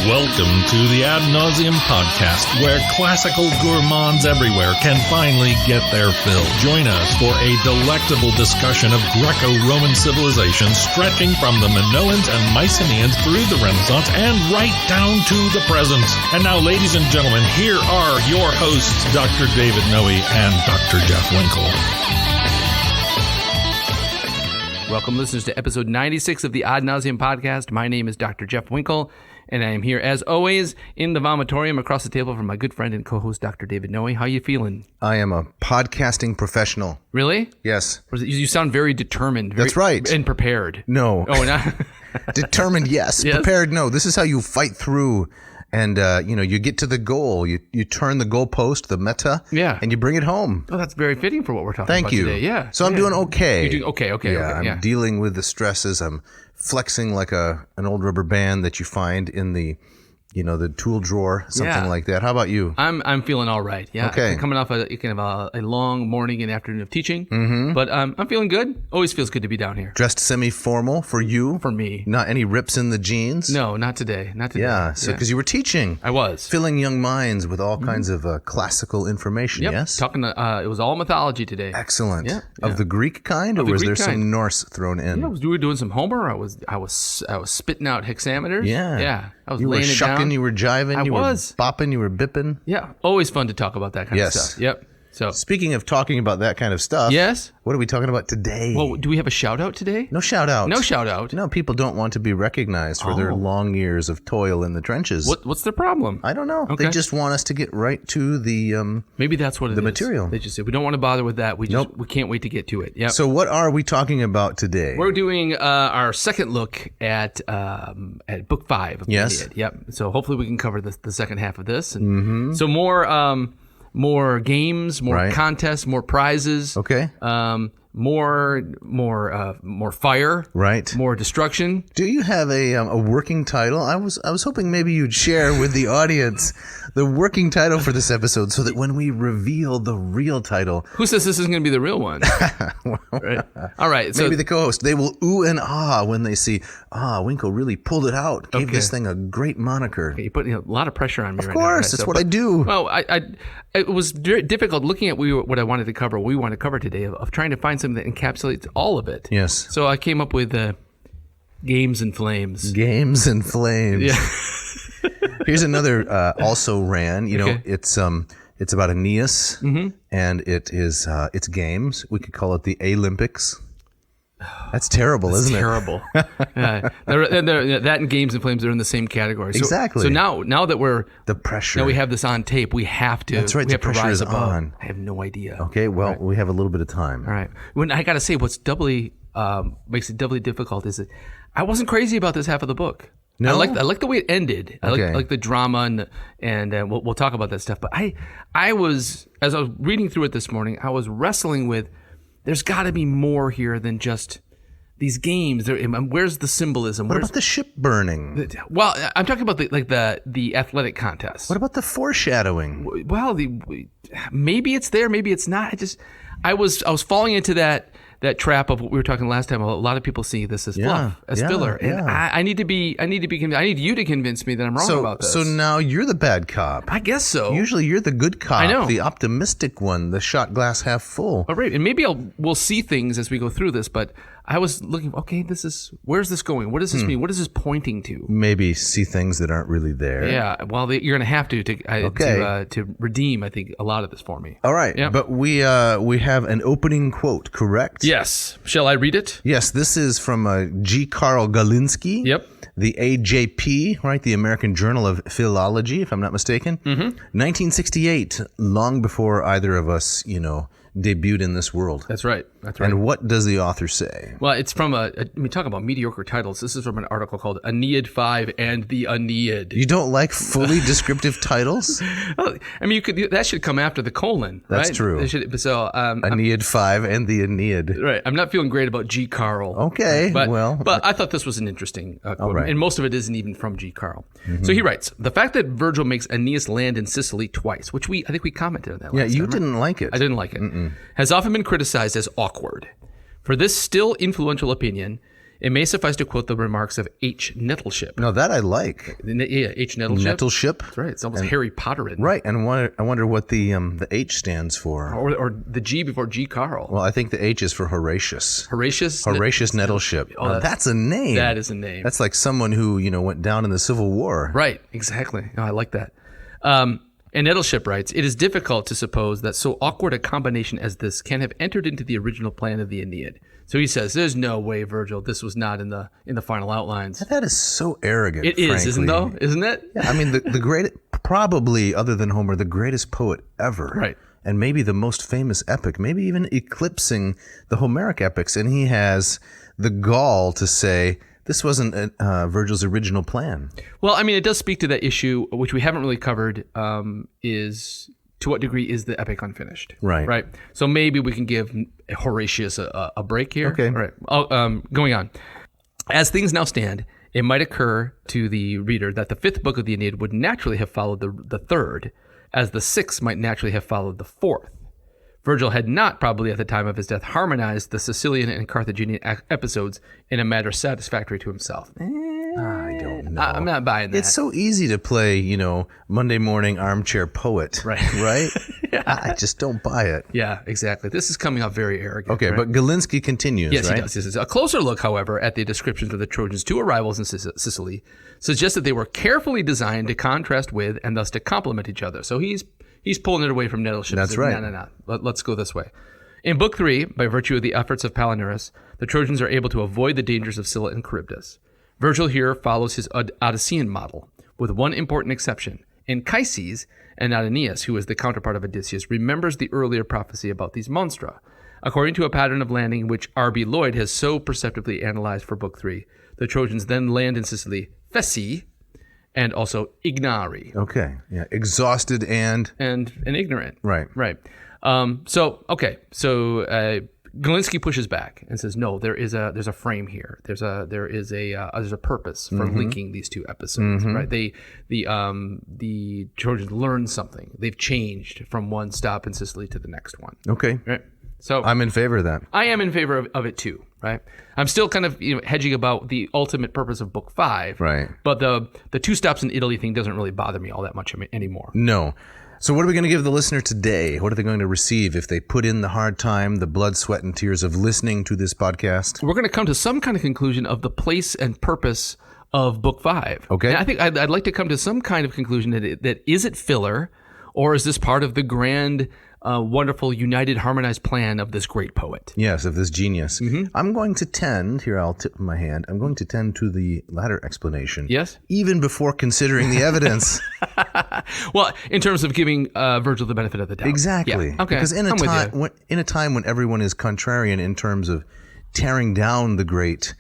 Welcome to the Navseam podcast, where classical gourmands everywhere can finally get their fill. Join us for a delectable discussion of Greco-Roman civilization stretching from the Minoans and Mycenaeans through the Renaissance and right down to the present. And now, ladies and gentlemen, here are your hosts, Dr. David Noe and Dr. Jeff Winkle. Welcome, listeners, to episode 96 of the Navseam podcast. My name is Dr. Jeff Winkle, and I am here, as always, in the vomitorium across the table from my good friend and co-host, Dr. David Noe. How you feeling? I am a podcasting professional. Really? Yes. You sound very determined. That's right. And prepared. No. Oh, not Determined, yes. Yes. Prepared, no. This is how you fight through. And, you get to the goal. You turn the goalpost, the meta, and you bring it home. Oh, that's very fitting for what we're talking Thank about you. today. Yeah. So I'm doing okay. You're doing okay. I'm dealing with the stresses. I'm flexing like an old rubber band that you find in the tool drawer, something like that. How about you? I'm feeling all right. Yeah. Okay. Coming off a long morning and afternoon of teaching, but I'm feeling good. Always feels good to be down here. Dressed semi-formal for you? For me. Not any rips in the jeans? No, not today. Not today. Yeah. So because you were teaching, I was filling young minds with all kinds of classical information. Yep. Yes. Talking. It was all mythology today. Excellent. Yeah. Of the Greek kind, or was there some Norse thrown in? Yeah, we were doing some Homer. I was spitting out hexameters. Yeah. I was you laying were it shucking, down. you were jiving, you were bopping, you were bipping. Yeah, always fun to talk about that kind of stuff. Yep. So speaking of talking about that kind of stuff, yes, what are we talking about today? Well, do we have a shout out today? No shout out. No shout out. No, people don't want to be recognized for their long years of toil in the trenches. What's the problem? I don't know. Okay. They just want us to get right to the maybe that's what it is. The material. They just say we don't want to bother with that. We can't wait to get to it. Yeah. So what are we talking about today? We're doing our second look at book 5 of Aeneid. Yep. So hopefully we can cover the second half of this. And so more games, more contests, more prizes. Okay. More fire. Right. More destruction. Do you have a working title? I was hoping maybe you'd share with the audience the working title for this episode, so that when we reveal the real title, who says this isn't going to be the real one? Right. All right. So maybe the co-host, they will ooh and ah when they see Winkle really pulled it out, gave this thing a great moniker. Okay, you put a lot of pressure on me right now. Of course, that's what I do. Well, it was difficult looking at what I wanted to cover, what we want to cover today, of trying to find something that encapsulates all of it. Yes. So I came up with Games and Flames. Games and Flames. Yeah. Here's another also ran. It's about Aeneas, and it's games. We could call it the Olympics. That's terrible, isn't it? Terrible. That and Games and Flames are in the same category. Exactly. So now that we're the pressure. Now we have this on tape. We have to. That's right. We The have to pressure rise is above. on. I have no idea. Okay. Well, we have a little bit of time. All right. When I got to say, what's doubly makes it doubly difficult is that I wasn't crazy about this half of the book. No? I like the way it ended. I like the drama and we'll talk about that stuff. But I was, as I was reading through it this morning, I was wrestling with, there's got to be more here than just these games. Where's the symbolism? What about the ship burning? Well, I'm talking about the athletic contest. What about the foreshadowing? Well, maybe it's there, maybe it's not. I was falling into that trap of what we were talking last time. A lot of people see this as fluff, as filler, and I need you to convince me that I'm wrong about this. So now you're the bad cop. I guess so. Usually you're the good cop, I know. The optimistic one, the shot glass half full. All right, and maybe we'll see things as we go through this, but I was looking, okay, where's this going? What does this mean? What is this pointing to? Maybe see things that aren't really there. Yeah, well, you're going to have to redeem, I think, a lot of this for me. All right, but we have an opening quote, correct? Yes. Shall I read it? Yes, this is from G. Karl Galinsky. Yep. The AJP, right? The American Journal of Philology, if I'm not mistaken. 1968, long before either of us, debuted in this world. That's right. And what does the author say? Well, it's from talk about mediocre titles. This is from an article called Aeneid 5 and the Aeneid. You don't like fully descriptive titles? Well, I mean, that should come after the colon, right? That's true. Aeneid 5 and the Aeneid. Right. I'm not feeling great about G. Karl. Okay, but I thought this was an interesting quote, and most of it isn't even from G. Karl. So he writes, the fact that Vergil makes Aeneas land in Sicily twice, which I think we commented on that last time. Yeah, you didn't like it. I didn't like it. Has often been criticized as awkward. For this still influential opinion, It may suffice to quote the remarks of H. Nettleship. No, that I like. Yeah, H. Nettleship. Nettleship. That's right. It's almost Harry Potter-ing. Right, and I wonder what the H stands for. Or the G before G. Carl. Well, I think the H is for Horatius. Horatius Nettleship. Oh, that's a name. That is a name. That's like someone who, went down in the Civil War. Right, exactly. Oh, I like that. And Nettleship writes, it is difficult to suppose that so awkward a combination as this can have entered into the original plan of the Aeneid. So he says, there's no way, Vergil, this was not in the final outlines. That is so arrogant, It is, frankly. isn't it? Yeah, I mean, the great, probably, other than Homer, the greatest poet ever. Right. And maybe the most famous epic, maybe even eclipsing the Homeric epics. And he has the gall to say, this wasn't Vergil's original plan. Well, I mean, it does speak to that issue, which we haven't really covered, is to what degree is the epic unfinished? Right. Right. So maybe we can give Horatius a break here. Okay. All right. Going on. As things now stand, it might occur to the reader that the fifth book of the Aeneid would naturally have followed the third, as the sixth might naturally have followed the fourth. Vergil had not, probably at the time of his death, harmonized the Sicilian and Carthaginian episodes in a manner satisfactory to himself. I don't know. I'm not buying that. It's so easy to play, Monday morning armchair poet. Right. Right? Yeah. I just don't buy it. Yeah, exactly. This is coming off very arrogant. Okay, right? but Galinsky continues, Yes, right? he does. Yes, a closer look, however, at the descriptions of the Trojans' two arrivals in Sicily suggests that they were carefully designed to contrast with and thus to complement each other. So he's pulling it away from Nettleship. That's right. No. Let's go this way. In Book 3, by virtue of the efforts of Palinurus, the Trojans are able to avoid the dangers of Scylla and Charybdis. Vergil here follows his Odyssean model, with one important exception. Anchises, and not Aeneas, who is the counterpart of Odysseus, remembers the earlier prophecy about these monstra. According to a pattern of landing which R.B. Lloyd has so perceptively analyzed for Book 3, the Trojans then land in Sicily, Fessi, and also Ignari. Okay, yeah, exhausted and ignorant. Right. So Galinsky pushes back and says, no, there's a frame here. There's a purpose for linking these two episodes. Right? The Trojans learned something. They've changed from one stop in Sicily to the next one. Okay. Right. So I'm in favor of that. I am in favor of it too. Right. I'm still kind of hedging about the ultimate purpose of Book 5. Right. But the two stops in Italy thing doesn't really bother me all that much anymore. No. So what are we going to give the listener today? What are they going to receive if they put in the hard time, the blood, sweat, and tears of listening to this podcast? We're going to come to some kind of conclusion of the place and purpose of Book 5. Okay. And I think I'd like to come to some kind of conclusion that is it filler, or is this part of the grand, wonderful, united, harmonized plan of this great poet? Yes, of this genius. I'm going to tend, here I'll tip my hand, I'm going to tend to the latter explanation. Yes? Even before considering the evidence. Well, in terms of giving Vergil the benefit of the doubt. Exactly. Yeah. Okay. Because in a time when everyone is contrarian in terms of tearing down the great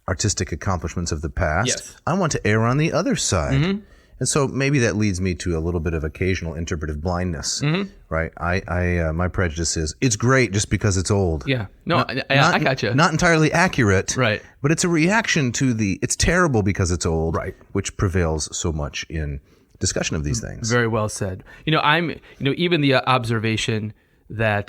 artistic accomplishments of the past, yes, I want to err on the other side. And so maybe that leads me to a little bit of occasional interpretive blindness, right? I my prejudice is it's great just because it's old. Yeah. No, I gotcha. Not entirely accurate, right? But it's a reaction to it's terrible because it's old, right? Which prevails so much in discussion of these things. Very well said. Even the observation that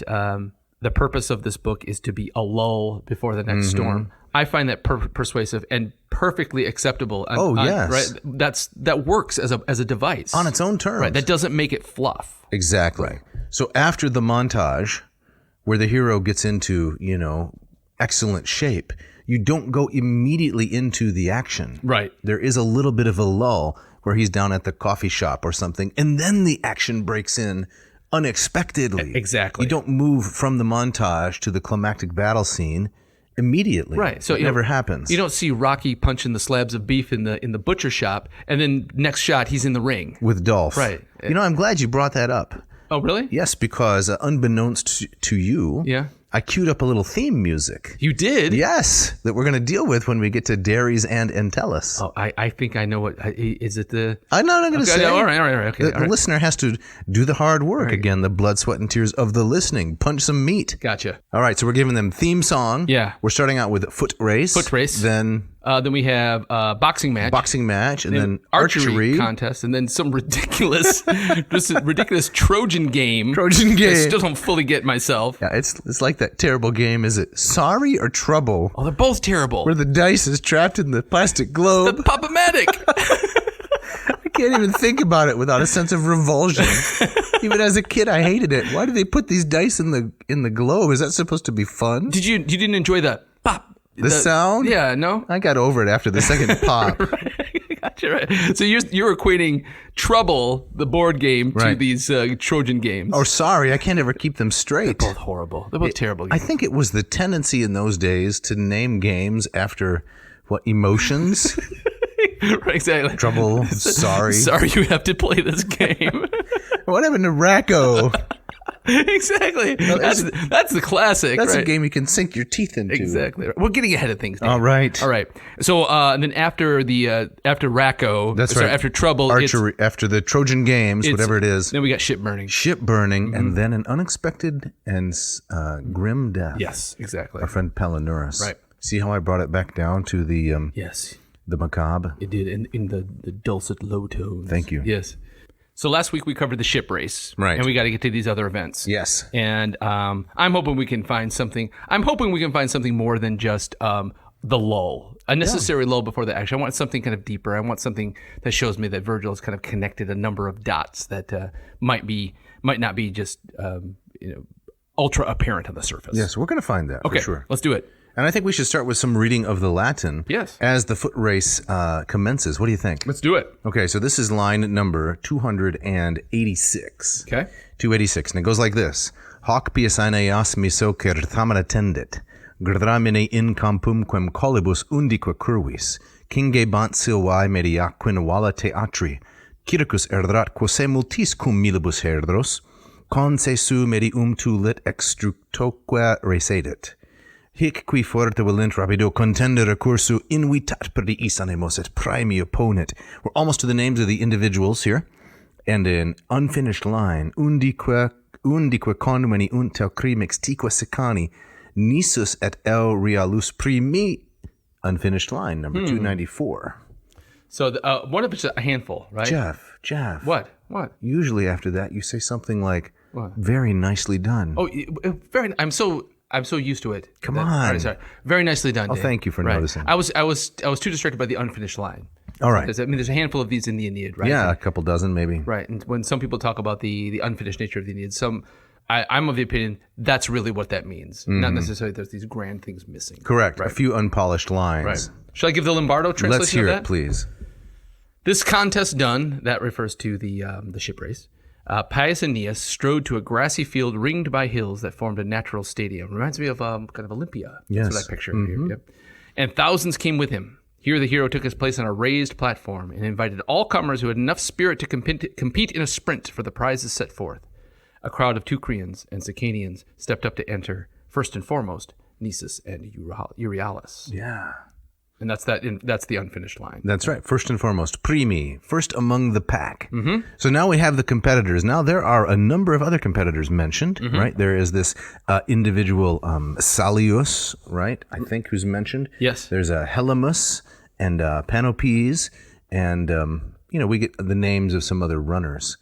the purpose of this book is to be a lull before the next storm. I find that persuasive and perfectly acceptable. Yes. Right. That works as a device on its own terms. Right. That doesn't make it fluff. Exactly. Right. So after the montage, where the hero gets into excellent shape, you don't go immediately into the action. Right. There is a little bit of a lull where he's down at the coffee shop or something, and then the action breaks in unexpectedly. Exactly. You don't move from the montage to the climactic battle scene immediately. Right. So it never happens. You don't see Rocky punching the slabs of beef in the butcher shop, and then next shot he's in the ring with Dolph. Right. I'm glad you brought that up. Oh, really? Yes, because unbeknownst to you, I queued up a little theme music. You did? Yes, that we're going to deal with when we get to Dares and Entellus. Oh, I think I know what is it. I'm not going to say. All right. Okay. The listener has to do the hard work again. The blood, sweat, and tears of the listening. Punch some meat. Gotcha. All right, so we're giving them theme song. Yeah. We're starting out with foot race. Foot race. Then Then we have boxing match, and then archery contest, and then some ridiculous, just a ridiculous Trojan game. I still don't fully get myself. Yeah, it's like that terrible game. Is it Sorry or Trouble? Oh, they're both terrible. Where the dice is trapped in the plastic globe. The Pop-O-Matic. I can't even think about it without a sense of revulsion. Even as a kid, I hated it. Why do they put these dice in the globe? Is that supposed to be fun? You didn't enjoy the pop? The sound? Yeah, no? I got over it after the second pop. Gotcha, right. So you're equating Trouble, the board game, to these Trojan games. Oh, sorry. I can't ever keep them straight. They're both horrible. They're both terrible games. I think it was the tendency in those days to name games after, emotions? Right, exactly. Trouble, sorry. Sorry you have to play this game. What happened to Racco? Exactly. No, that's the classic. That's a game you can sink your teeth into. Exactly. We're getting ahead of things now. All right. So and then after Racco, after Trouble, archery, after the Trojan Games, whatever it is. Then we got ship burning, and then an unexpected and grim death. Yes, exactly. Our friend Palinurus. Right. See how I brought it back down to the the macabre. It did in the dulcet low tones. Thank you. Yes. So last week we covered the ship race, right? And we got to get to these other events. Yes. And I'm hoping we can find something. I'm hoping we can find something more than just the lull, a necessary lull before the action. I want something kind of deeper. I want something that shows me that Vergil has kind of connected a number of dots that might not be just ultra apparent on the surface. Yes, we're going to find that. Okay, for sure. Let's do it. And I think we should start with some reading of the Latin. Yes. As the foot race commences. What do you think? Let's do it. Okay, so this is line number 286. Okay. 286, and it goes like this. Hoc pius Aeneas miso certamina tendit, gradramine in campumquem collibus undique curvis, kingebant silvae mediaquin vala teatri, Circus erdrat quose multis cum milibus herdros, conse su medium tulit extructoque resedit. Hic qui forte volent rapido contender recursu invitat perdiis animos et praemi opponent. We're almost to the names of the individuals here. And an unfinished line. Undique conveni untel crimix tique secani nisus et el realus primi. Unfinished line, number 294. So one of it's a handful, right? Jeff. What? Usually after that you say something like, what? Very nicely done. Oh, I'm so used to it. Come on. Sorry. Very nicely done, Dave. Thank you for noticing. I was too distracted by the unfinished line. All right. There's a handful of these in the Aeneid, right? Yeah, a couple dozen maybe. Right. And when some people talk about the unfinished nature of the Aeneid, I'm of the opinion that's really what that means. Mm-hmm. Not necessarily there's these grand things missing. Correct. Right. A few unpolished lines. Right. Should I give the Lombardo translation Let's hear of that? it, please. This contest done, that refers to the ship race. Pius Aeneas strode to a grassy field ringed by hills that formed a natural stadium. Reminds me of kind of Olympia. Yes. That's what I picture here. Yep. And thousands came with him. Here the hero took his place on a raised platform and invited all comers who had enough spirit to compete in a sprint for the prizes set forth. A crowd of Teucrians and Sicanians stepped up to enter, first and foremost, Nisus and Euryalus. Yeah. And that's the unfinished line. That's right. First and foremost, primi, first among the pack. Mm-hmm. So now we have the competitors. Now there are a number of other competitors mentioned, right? There is this individual Salius, right? I think who's mentioned. Yes. There's a Helymus and Panopes, and we get the names of some other runners.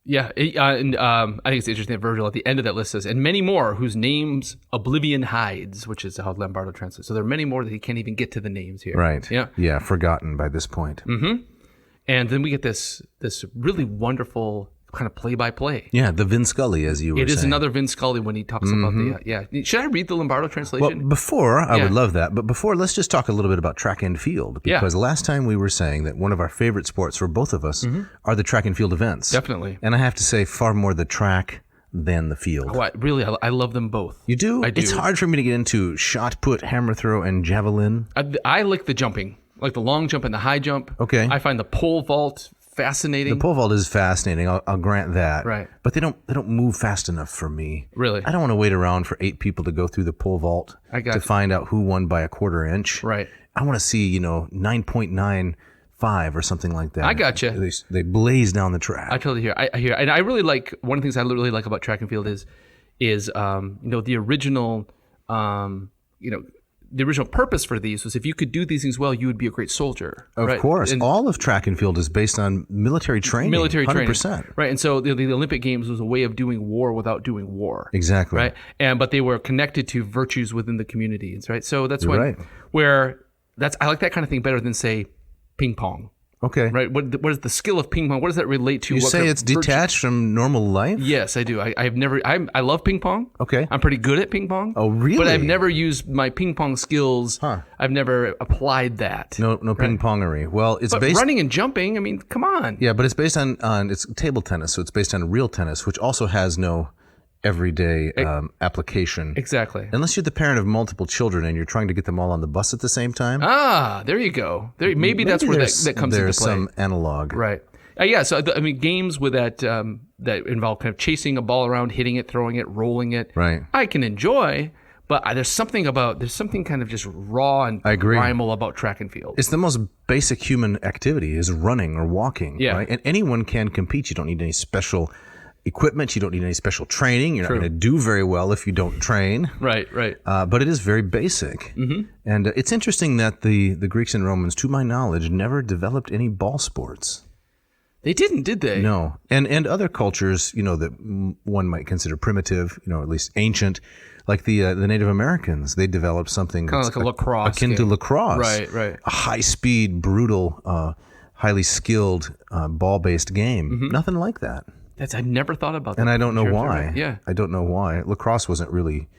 Yeah, and I think it's interesting that Vergil at the end of that list says, and many more whose names oblivion hides, which is how Lombardo translates. So there are many more that he can't even get to the names here. Right. Yeah. Yeah, forgotten by this point. Mm-hmm. And then we get this really wonderful kind of play-by-play. Yeah, the Vin Scully, as you were saying. It is another Vin Scully when he talks about the... Should I read the Lombardo translation? Well, before, I would love that. But before, let's just talk a little bit about track and field. Because last time we were saying that one of our favorite sports for both of us are the track and field events. Definitely. And I have to say, far more the track than the field. Oh, I love them both. You do? I do. It's hard for me to get into shot put, hammer throw, and javelin. I like the jumping. Like the long jump and the high jump. Okay. I find the pole vault fascinating. The pole vault is fascinating. I'll grant that. Right. But they don't move fast enough for me. Really? I don't want to wait around for 8 people to go through the pole vault to find out who won by a quarter inch. Right. I want to see 9.95 or something like that. I gotcha. They blaze down the track. I totally hear. I hear, and I really like one of the things I really like about track and field is the original the original purpose for these was if you could do these things well, you would be a great soldier. Of course. And all of track and field is based on military training. 100%. Right. And so the Olympic Games was a way of doing war without doing war. Exactly. Right. But they were connected to virtues within the communities. Right. So that's You're right. I like that kind of thing better than, say, ping pong. Okay. Right. What is the skill of ping pong? What does that relate to? You say it's detached from normal life? Yes, I do. I love ping pong. Okay. I'm pretty good at ping pong. Oh, really? But I've never used my ping pong skills. I've never applied that. No ping pongery. Well, it's based running and jumping. I mean, come on. Yeah, but it's based on it's table tennis, so it's based on real tennis, which also has no everyday application. Exactly. Unless you're the parent of multiple children and you're trying to get them all on the bus at the same time. There you go. Maybe that's where that comes into play. There's some analog. Right. Yeah. So I mean, games with that that involve kind of chasing a ball around, hitting it, throwing it, rolling it. Right. I can enjoy, but there's something kind of just raw and primal about track and field. It's the most basic human activity is running or walking. Yeah. Right? And anyone can compete. You don't need any special equipment. You don't need any special training. You're not going to do very well if you don't train. Right. But it is very basic. Mm-hmm. And it's interesting that the Greeks and Romans, to my knowledge, never developed any ball sports. They didn't, did they? No. And other cultures, that one might consider primitive, at least ancient, like the Native Americans, they developed something kind of like a lacrosse akin to lacrosse. Right. A high-speed, brutal, highly skilled ball-based game. Mm-hmm. Nothing like that. I've never thought about that. And I don't know why. Right. Yeah. I don't know why. Lacrosse wasn't really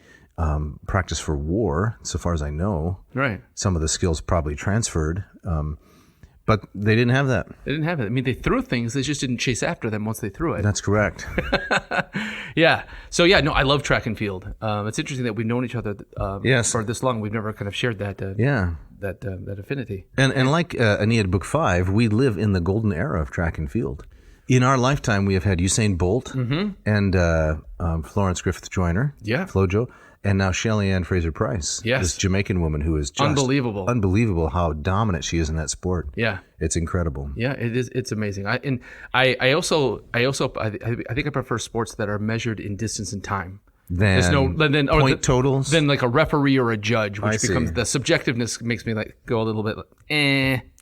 practiced for war, so far as I know. Right. Some of the skills probably transferred, but they didn't have that. They didn't have it. I mean, they threw things. They just didn't chase after them once they threw it. That's correct. Yeah. So, I love track and field. It's interesting that we've known each other for this long. We've never kind of shared that that affinity. And like Aeneid Book 5, we live in the golden era of track and field. In our lifetime, we have had Usain Bolt and Florence Griffith Joyner, Flojo, and now Shelly Ann Fraser Price, this Jamaican woman who is just unbelievable how dominant she is in that sport. Yeah, it's incredible. Yeah, it is. It's amazing. I think I prefer sports that are measured in distance and time. Then totals. Then like a referee or a judge, which becomes the subjectiveness makes me like go a little bit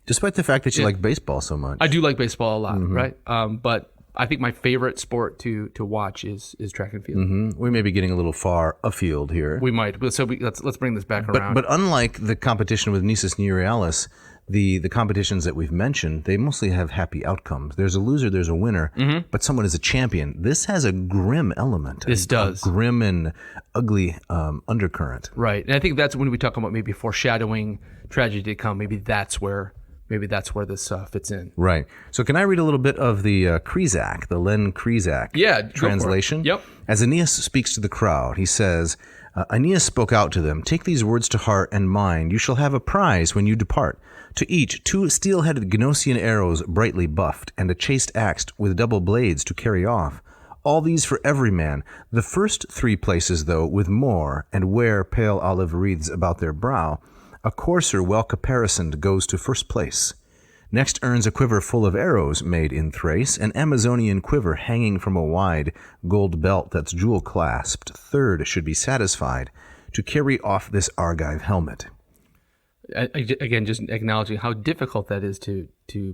Despite the fact that you like baseball so much. I do like baseball a lot, right? But I think my favorite sport to watch is track and field. Mm-hmm. We may be getting a little far afield here. We might. So let's bring this back around. But unlike the competition with Nisus and Euryalus, the competitions that we've mentioned, they mostly have happy outcomes. There's a loser, there's a winner, but someone is a champion. This has a grim element. This does. A grim and ugly undercurrent. Right. And I think that's when we talk about maybe foreshadowing tragedy to come. Maybe that's where this fits in. Right. So can I read a little bit of the Kresak, the Len Kresak translation? Yep. As Aeneas speaks to the crowd, he says, Aeneas spoke out to them, "Take these words to heart and mind. You shall have a prize when you depart. To each 2 steel-headed Gnosian arrows brightly buffed, and a chased axe with double blades to carry off. All these for every man. The first 3 places, though, with more, and wear pale olive wreaths about their brow. A courser well caparisoned goes to first place. Next earns a quiver full of arrows made in Thrace, an Amazonian quiver hanging from a wide gold belt that's jewel-clasped. Third should be satisfied to carry off this Argive helmet." Again, just acknowledging how difficult that is to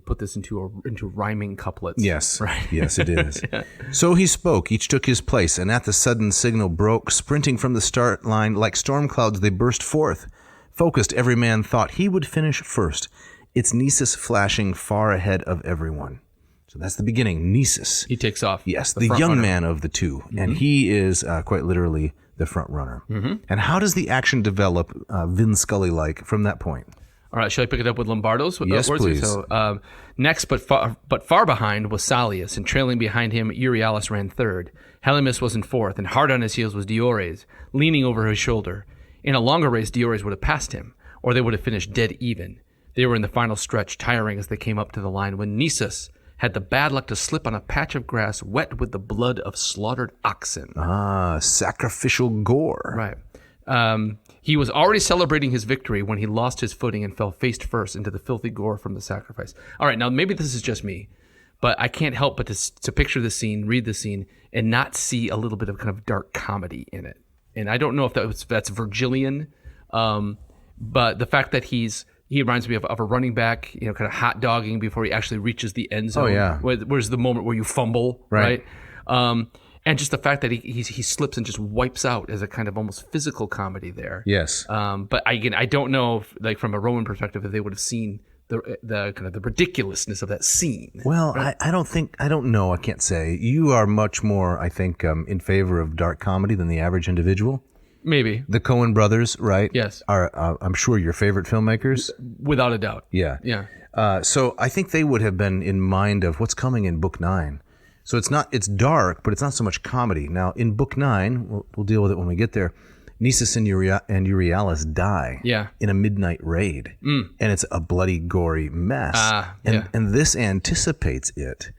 put this into rhyming couplets. Yes, right. Yes, it is. Yeah. So he spoke, each took his place, and at the sudden signal broke, sprinting from the start line, like storm clouds they burst forth. Focused, every man thought he would finish first. It's Nisus flashing far ahead of everyone. So that's the beginning. Nisus. He takes off. Yes, the young man of the two. And he is quite literally the front runner. And how does the action develop Vin Scully-like from that point? All right, shall I pick it up with Lombardo's? Yes, please. So, next, but far behind was Salius, and trailing behind him, Euryalus ran third. Helymus was in fourth, and hard on his heels was Diores, leaning over his shoulder. In a longer race, Diores would have passed him, or they would have finished dead even. They were in the final stretch, tiring as they came up to the line, when Nisus had the bad luck to slip on a patch of grass wet with the blood of slaughtered oxen. Sacrificial gore. Right. He was already celebrating his victory when he lost his footing and fell face first into the filthy gore from the sacrifice. All right, now maybe this is just me, but I can't help but to picture the scene, read the scene, and not see a little bit of kind of dark comedy in it. And I don't know if that's Vergilian, But the fact that he reminds me of a running back, kind of hot dogging before he actually reaches the end zone. Oh, yeah. Where's the moment where you fumble, right? And just the fact that he slips and just wipes out as a kind of almost physical comedy there. Yes. But I don't know if, like, from a Roman perspective, if they would have seen the kind of the ridiculousness of that scene. Well, right? I don't know. I can't say. You are much more, I think, in favor of dark comedy than the average individual. Maybe. The Coen brothers, right? Yes. Are I'm sure your favorite filmmakers. Without a doubt. Yeah. Yeah. So I think they would have been in mind of what's coming in Book 9. So it's dark, but it's not so much comedy. Now, in Book 9, we'll deal with it when we get there, Nisus and Euryalus die in a midnight raid. And it's a bloody, gory mess. And this anticipates it.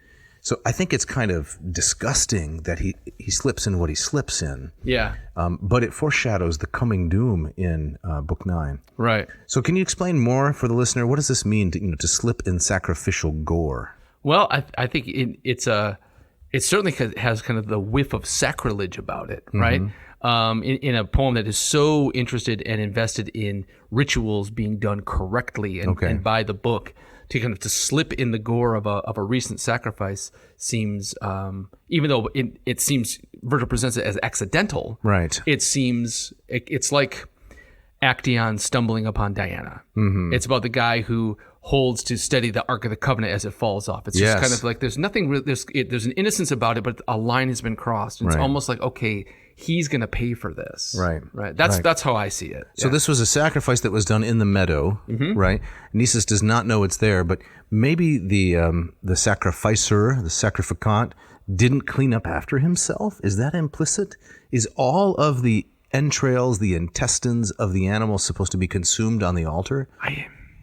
So I think it's kind of disgusting that he slips in what he slips in. Yeah. But it foreshadows the coming doom in Book 9. Right. So can you explain more for the listener? What does this mean to slip in sacrificial gore? Well, I think it certainly has kind of the whiff of sacrilege about it, right? In a poem that is so interested and invested in rituals being done correctly and by the book, to slip in the gore of a recent sacrifice seems, even though it seems Vergil presents it as accidental, right? It seems it's like Actaeon stumbling upon Diana. It's about the guy who holds to steady the Ark of the Covenant as it falls off. It's just kind of like there's nothing. There's an innocence about it, but a line has been crossed. And it's almost like, okay, he's going to pay for this. Right. That's how I see it. So this was a sacrifice that was done in the meadow, right? Nisus does not know it's there, but maybe the sacrificer, the sacrificant, didn't clean up after himself. Is that implicit? Is all of the entrails, the intestines of the animal supposed to be consumed on the altar?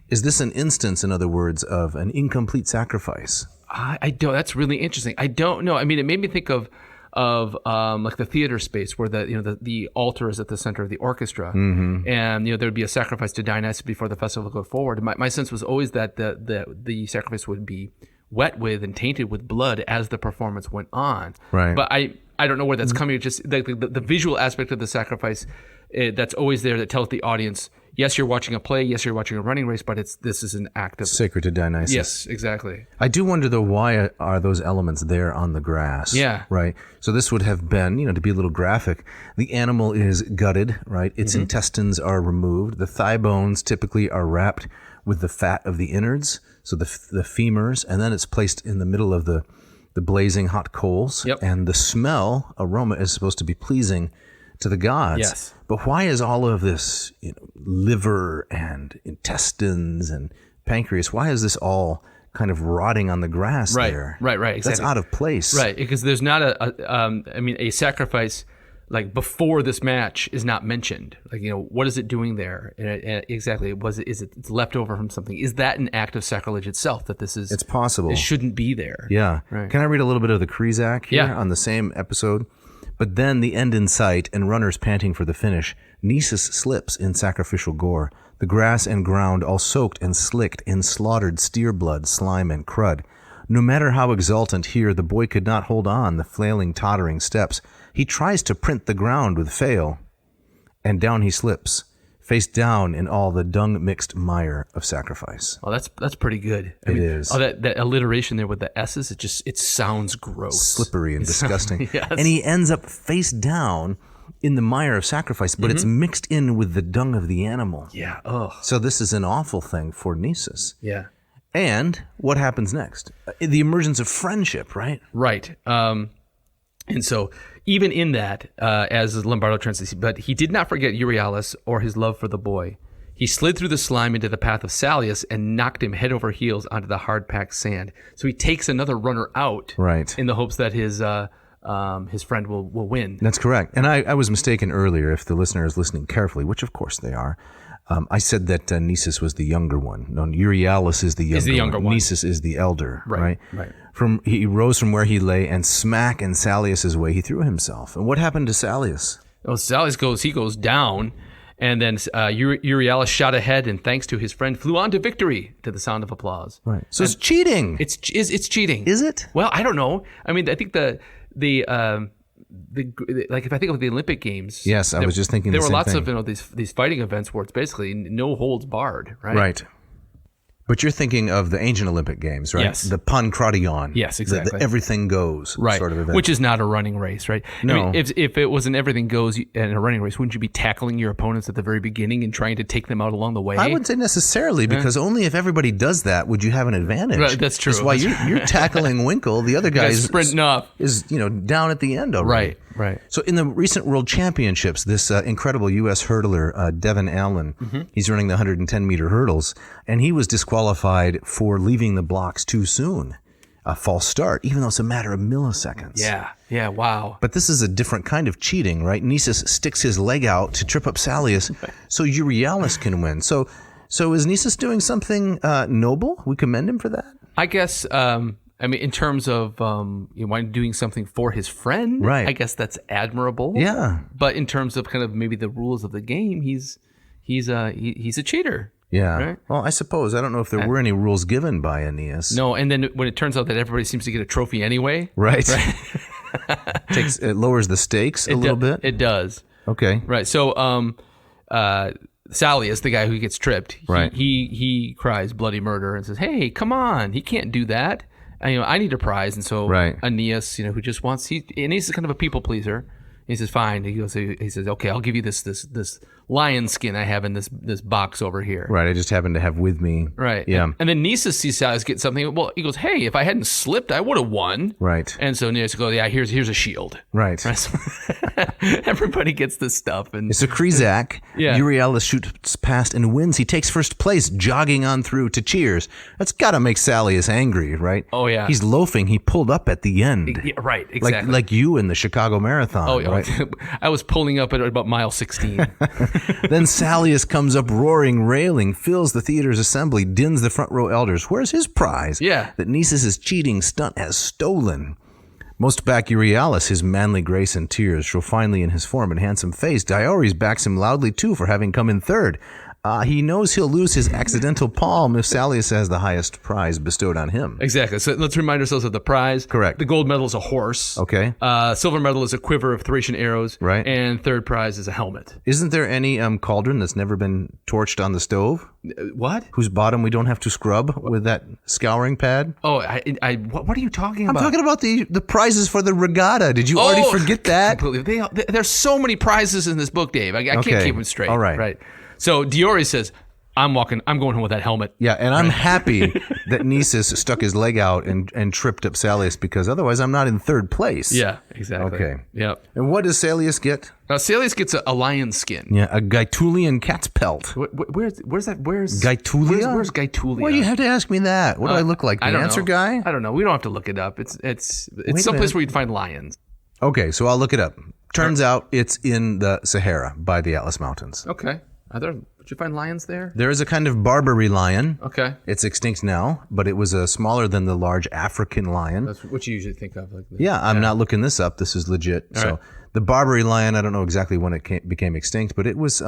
Is this an instance, in other words, of an incomplete sacrifice? I don't. That's really interesting. I don't know. I mean, it made me think of like the theater space where the altar is at the center of the orchestra, and there'd be a sacrifice to Dionysus before the festival would go forward. My sense was always that the sacrifice would be wet with and tainted with blood as the performance went on. Right. But I don't know where that's coming. Just the visual aspect of the sacrifice that's always there that tells the audience, yes, you're watching a play, yes, you're watching a running race, but this is an act of sacred to Dionysus. Yes, exactly. I do wonder though, why are those elements there on the grass? Yeah. Right. So this would have been, to be a little graphic, the animal is gutted, right? Its intestines are removed. The thigh bones typically are wrapped with the fat of the innards, so the femurs, and then it's placed in the middle of the blazing hot coals. Yep. And the aroma is supposed to be pleasing to the gods. Yes. But why is all of this, liver and intestines and pancreas, why is this all kind of rotting on the grass there? Right, exactly. That's out of place. Right, because there's not a sacrifice like before this match is not mentioned. Like, what is it doing there? And exactly, is it left over from something? Is that an act of sacrilege itself that this is? It's possible. It shouldn't be there. Yeah. Right. Can I read a little bit of the Krizak here on the same episode? But then the end in sight and runners panting for the finish, Nisus slips in sacrificial gore, the grass and ground all soaked and slicked in slaughtered steer blood, slime, and crud. No matter how exultant here, the boy could not hold on the flailing, tottering steps. He tries to print the ground with fail, and down he slips, face down in all the dung-mixed mire of sacrifice. Oh, that's pretty good. It is. Oh, that alliteration there with the S's, it sounds gross. Slippery and disgusting. Yes. And he ends up face down in the mire of sacrifice, but it's mixed in with the dung of the animal. Yeah. Ugh. So this is an awful thing for Nisus. Yeah. And what happens next? The emergence of friendship, right? Right. And so even in that, as Lombardo translates, but he did not forget Euryalus or his love for the boy. He slid through the slime into the path of Salius and knocked him head over heels onto the hard-packed sand. So he takes another runner out, right, in the hopes that his friend will win. That's correct. And I was mistaken earlier, if the listener is listening carefully, which of course they are. I said that Nisus was the younger one. No, Euryalus is the younger one. Nisus is the elder, right? Right. He rose from where he lay, and smack in Salius's way he threw himself. And what happened to Salius? Well, Salius goes down, and then Euryalus shot ahead, and thanks to his friend, flew on to victory to the sound of applause. Right. So it's cheating. It's cheating. Is it? Well, I don't know. I mean, I think the like if I think of the Olympic Games. Yes, I was just thinking there the were same lots thing. of these fighting events where it's basically no holds barred, right? Right. But you're thinking of the ancient Olympic Games, right? Yes. The pancration. Yes, exactly. The everything goes Right. sort of event. Which is not a running race, right? No. I mean, if it was an everything goes in a running race, wouldn't you be tackling your opponents at the very beginning and trying to take them out along the way? I wouldn't say necessarily, because only if everybody does that would you have an advantage. Right, that's true. That's why you're tackling Winkle. The other guy Guys is sprinting up. is down at the end already. Right. So in the recent World Championships, this incredible U.S. hurdler, Devin Allen, he's running the 110-meter hurdles, and he was disqualified for leaving the blocks too soon. A false start, even though it's a matter of milliseconds. Yeah, wow. But this is a different kind of cheating, right? Nisus sticks his leg out to trip up Salius so Euryalus can win. So is Nisus doing something noble? We commend him for that? I guess, I mean, in terms of doing something for his friend, Right. I guess that's admirable. Yeah. But in terms of kind of maybe the rules of the game, he's a cheater. Yeah. Right? Well, I suppose. I don't know if there were any rules given by Aeneas. No, and then when it turns out that everybody seems to get a trophy anyway. Right. It lowers the stakes a little bit. It does. Okay. Right. So, Salius, the guy who gets tripped, Right. he cries bloody murder and says, "Hey, come on, he can't do that. I need a prize." And so Right. Aeneas, who just wants Aeneas is kind of a people pleaser. He says, "Fine." He says, "Okay, I'll give you this lion skin I have in this box over here." Right. I just happen to have with me. Right. Yeah. And then Nisus sees Salius get something. Well, he goes, "Hey, if I hadn't slipped, I would have won." Right. And so Aeneas goes, "Yeah, here's a shield." Right. So everybody gets this stuff, and So Krizak, Yeah. Euryalus shoots past and wins. He takes first place, jogging on through to cheers. That's got to make Salius angry, right? Oh, yeah. He's loafing. He pulled up at the end. yeah, right, exactly. Like you in the Chicago Marathon, Oh, yeah. right? I was pulling up at about mile 16. Then Salius comes up roaring, railing, fills the theater's assembly, dins the front row elders. Where's his prize? Yeah. That Nisus' cheating stunt has stolen. Most back Euryalus, his manly grace and tears show finely in his form and handsome face. Diores backs him loudly, too, for having come in third. He knows he'll lose his accidental palm if Salius has the highest prize bestowed on him. Exactly. So let's remind ourselves of the prize. Correct. The gold medal is a horse. Okay. Silver medal is a quiver of Thracian arrows. Right. And third prize is a helmet. Isn't there any cauldron that's never been torched on the stove? What? Whose bottom we don't have to scrub with that scouring pad? Oh, what are you talking about? I'm talking about the prizes for the regatta. Did you already forget that? Completely. There's so many prizes in this book, Dave. I can't Okay. keep them straight. All right. Right. So Diores says, I'm going home with that helmet. Yeah, and I'm happy that Nisus stuck his leg out and tripped up Salius, because otherwise I'm not in third place. Yeah, exactly. Okay. Yep. And what does Salius get? Salius gets a lion skin. Yeah, a Gaetulian cat's pelt. Where's that? Where's Gaetulia? Where's Gaetulia? Well, you have to ask me that. What do I look like? The I don't answer know. guy? I don't know. We don't have to look it up. It's a someplace minute. where you'd find lions. Okay, so I'll look it up. Turns out it's in the Sahara by the Atlas Mountains. Okay. Did you find lions there? There is a kind of Barbary lion. Okay. It's extinct now, but it was smaller than the large African lion. That's what you usually think of. Yeah, I'm not looking this up. This is legit. So right. the Barbary lion, I don't know exactly when it became extinct, but it was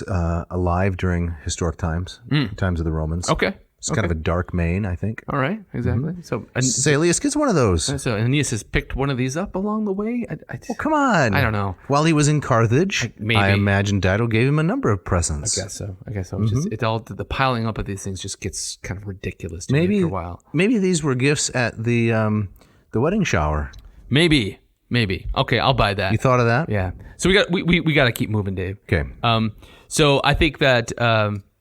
alive during historic times, times of the Romans. Okay. It's kind of a dark mane, I think. All right. Exactly. So Salius gets one of those. So Aeneas has picked one of these up along the way. Well, come on. I don't know. While he was in Carthage, Maybe. I imagine Dido gave him a number of presents. I guess so. It's just the piling up of these things just gets kind of ridiculous to me Maybe after a while. Maybe these were gifts at the wedding shower. Maybe. Okay, I'll buy that. You thought of that? Yeah. So we got to keep moving, Dave. Okay. So I think that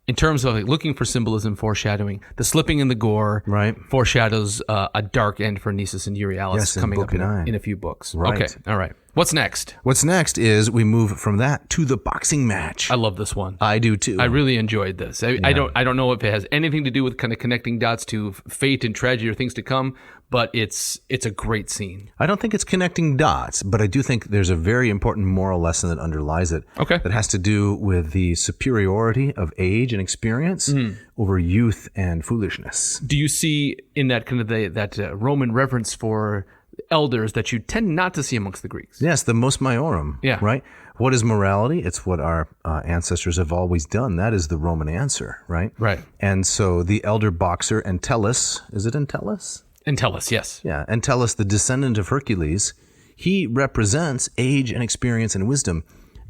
in terms of looking for symbolism, foreshadowing, the slipping in the gore Right. foreshadows a dark end for Nisus and Euryalus Yes, in coming book up 9. in a few books. Right. Okay. All right. What's next? What's next is we move from that to the boxing match. I love this one. I do too. I really enjoyed this. I don't know if it has anything to do with kind of connecting dots to fate and tragedy or things to come, but it's a great scene. I don't think it's connecting dots, but I do think there's a very important moral lesson that underlies it. Okay. That has to do with the superiority of age and experience over youth and foolishness. Do you see in that kind of that Roman reverence for elders that you tend not to see amongst the Greeks? Yes, the mos maiorum. Yeah. Right? What is morality? It's what our ancestors have always done. That is the Roman answer, right? Right. And so the elder boxer Entellus, is it Entellus? Entellus, yes. Yeah, Entellus, the descendant of Hercules, he represents age and experience and wisdom.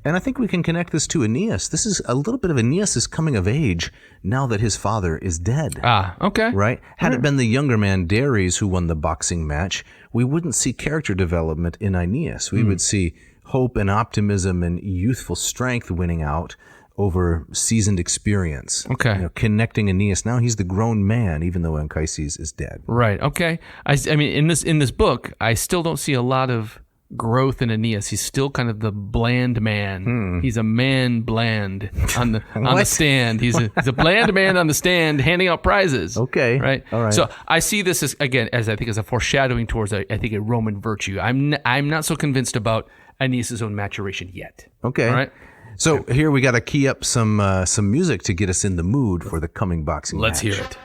And I think we can connect this to Aeneas. This is a little bit of Aeneas' coming of age now that his father is dead. Ah, okay. Right? Had it been the younger man, Dares, who won the boxing match, we wouldn't see character development in Aeneas. We would see hope and optimism and youthful strength winning out over seasoned experience. Okay. Connecting Aeneas. Now he's the grown man, even though Anchises is dead. Right. Okay. I mean, in this book, I still don't see a lot of growth in Aeneas. He's still kind of the bland man. He's a man bland on the stand. He's a bland man on the stand handing out prizes. Okay. Right. All right. So I see this as I think a foreshadowing towards I think a Roman virtue. I'm not so convinced about Aeneas' own maturation yet. Okay. All right. So here we got to key up some music to get us in the mood for the coming boxing match. Let's hear it.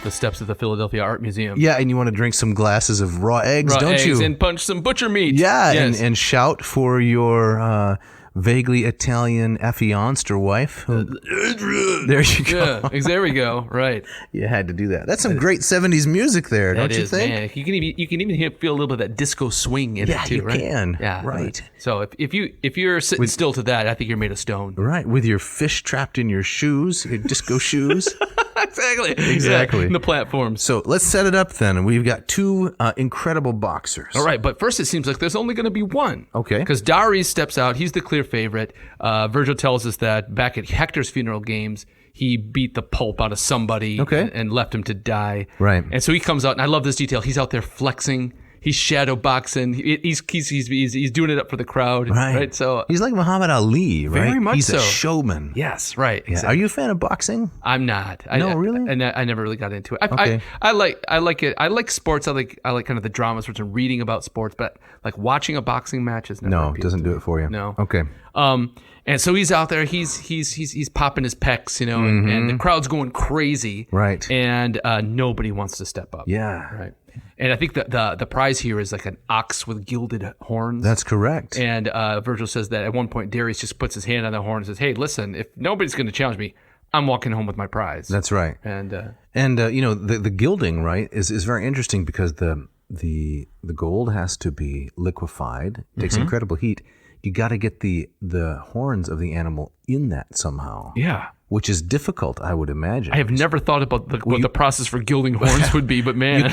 The steps of the Philadelphia Art Museum. Yeah, and you want to drink some glasses of raw eggs, don't you? And punch some butcher meat. Yeah, yes. and shout for your vaguely Italian affianced or wife. There you go. Yeah, there we go. Right. You had to do that. That's some great 70s music there, don't you think? Man. You can even feel a little bit of that disco swing in it too, you right? can. Yeah, right. So if you're sitting still to that, I think you're made of stone. Right, with your fish trapped in your shoes, your disco shoes. Exactly. Yeah, in the platforms. So let's set it up then. We've got two incredible boxers. All right, but first it seems like there's only going to be one. Okay. Because Dares steps out. He's the clear favorite. Vergil tells us that back at Hector's funeral games, he beat the pulp out of somebody and left him to die. Right. And so he comes out, and I love this detail. He's out there flexing. He's shadow boxing. He's doing it up for the crowd. Right. So he's like Muhammad Ali, right? Very much he's so. a showman. Yes. Right. Yeah. Exactly. Are you a fan of boxing? I'm not. No, really? I never really got into it. Okay. I like it. I like sports. I like kind of the drama sorts of reading about sports, but like watching a boxing match is never. No, it doesn't do it for you. No. Okay. And so he's out there. He's popping his pecs, and the crowd's going crazy. Right. And nobody wants to step up. Yeah. Right. And I think that the prize here is like an ox with gilded horns. That's correct. And Vergil says that at one point Dares just puts his hand on the horn and says, "Hey, listen, if nobody's going to challenge me, I'm walking home with my prize." That's right. And the gilding, right, is very interesting because the gold has to be liquefied. It takes incredible heat. You got to get the horns of the animal in that somehow. Yeah. Which is difficult, I would imagine. I have never thought about what the process for gilding horns would be, but man, you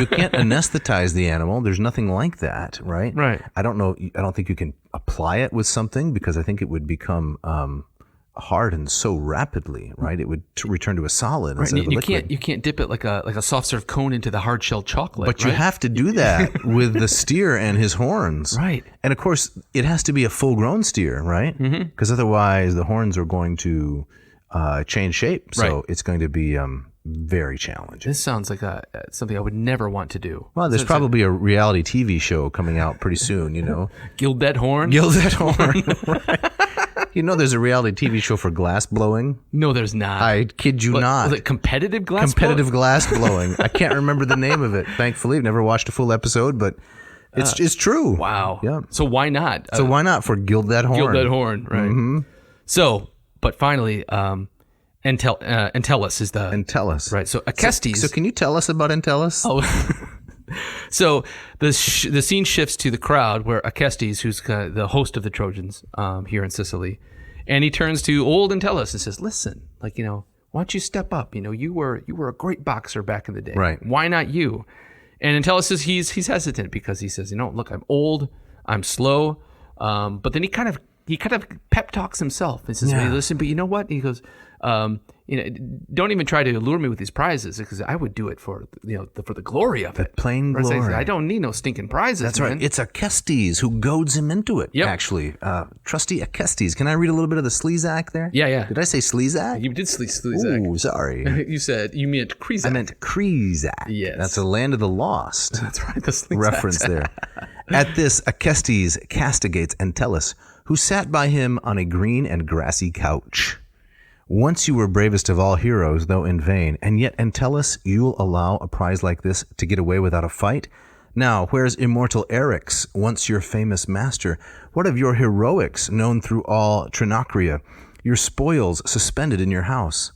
can't anesthetize the animal. There's nothing like that, right? Right. I don't know. I don't think you can apply it with something because I think it would become harden so rapidly, right? It would return to a solid instead of a liquid. You can't dip it like a soft serve cone into the hard shell chocolate. But you have to do that with the steer and his horns, right? And of course, it has to be a full grown steer, right? Because otherwise, the horns are going to change shape, so it's going to be very challenging. This sounds like something I would never want to do. Well, there's probably a reality TV show coming out pretty soon, Gild that horn? Gild that horn, right. There's a reality TV show for glass blowing. No, there's not. I kid you not. Was it competitive glass Competitive glass blowing. I can't remember the name of it, thankfully. I've never watched a full episode, but it's true. Wow. Yeah. So why not? So why not for Gild that horn? Gild that horn, right. Mm-hmm. So, but finally, Entellus is the... Entellus. Right, so Acestes... So can you tell us about Entellus? Oh, so the scene shifts to the crowd where Acestes, who's kind of the host of the Trojans here in Sicily, and he turns to old Entellus and says, "Listen, why don't you step up? You were a great boxer back in the day. Right. Why not you?" And Entellus says he's hesitant because he says, "Look, I'm old, I'm slow," but then he kind of pep talks himself and says, "Hey, listen, but you know what?" He goes, don't even try to allure me with these prizes because I would do it for the glory of it. Plain glory. I don't need no stinking prizes. That's man. right. It's Acestes who goads him into it. Yep. Actually, trusty Acestes. Can I read a little bit of the Slezak there? Yeah. Did I say Slezak? You did Slezak. Ooh, sorry. You meant Krezak. I meant Krezak. Yes. That's a land of the lost. That's right. The Slezak. Reference there. At this, Acestes castigates Entellus, who sat by him on a green and grassy couch. Once you were bravest of all heroes, though in vain, and yet, Entellus, you'll allow a prize like this to get away without a fight? Now, where's immortal Eryx, once your famous master? What of your heroics, known through all Trinacria, your spoils suspended in your house?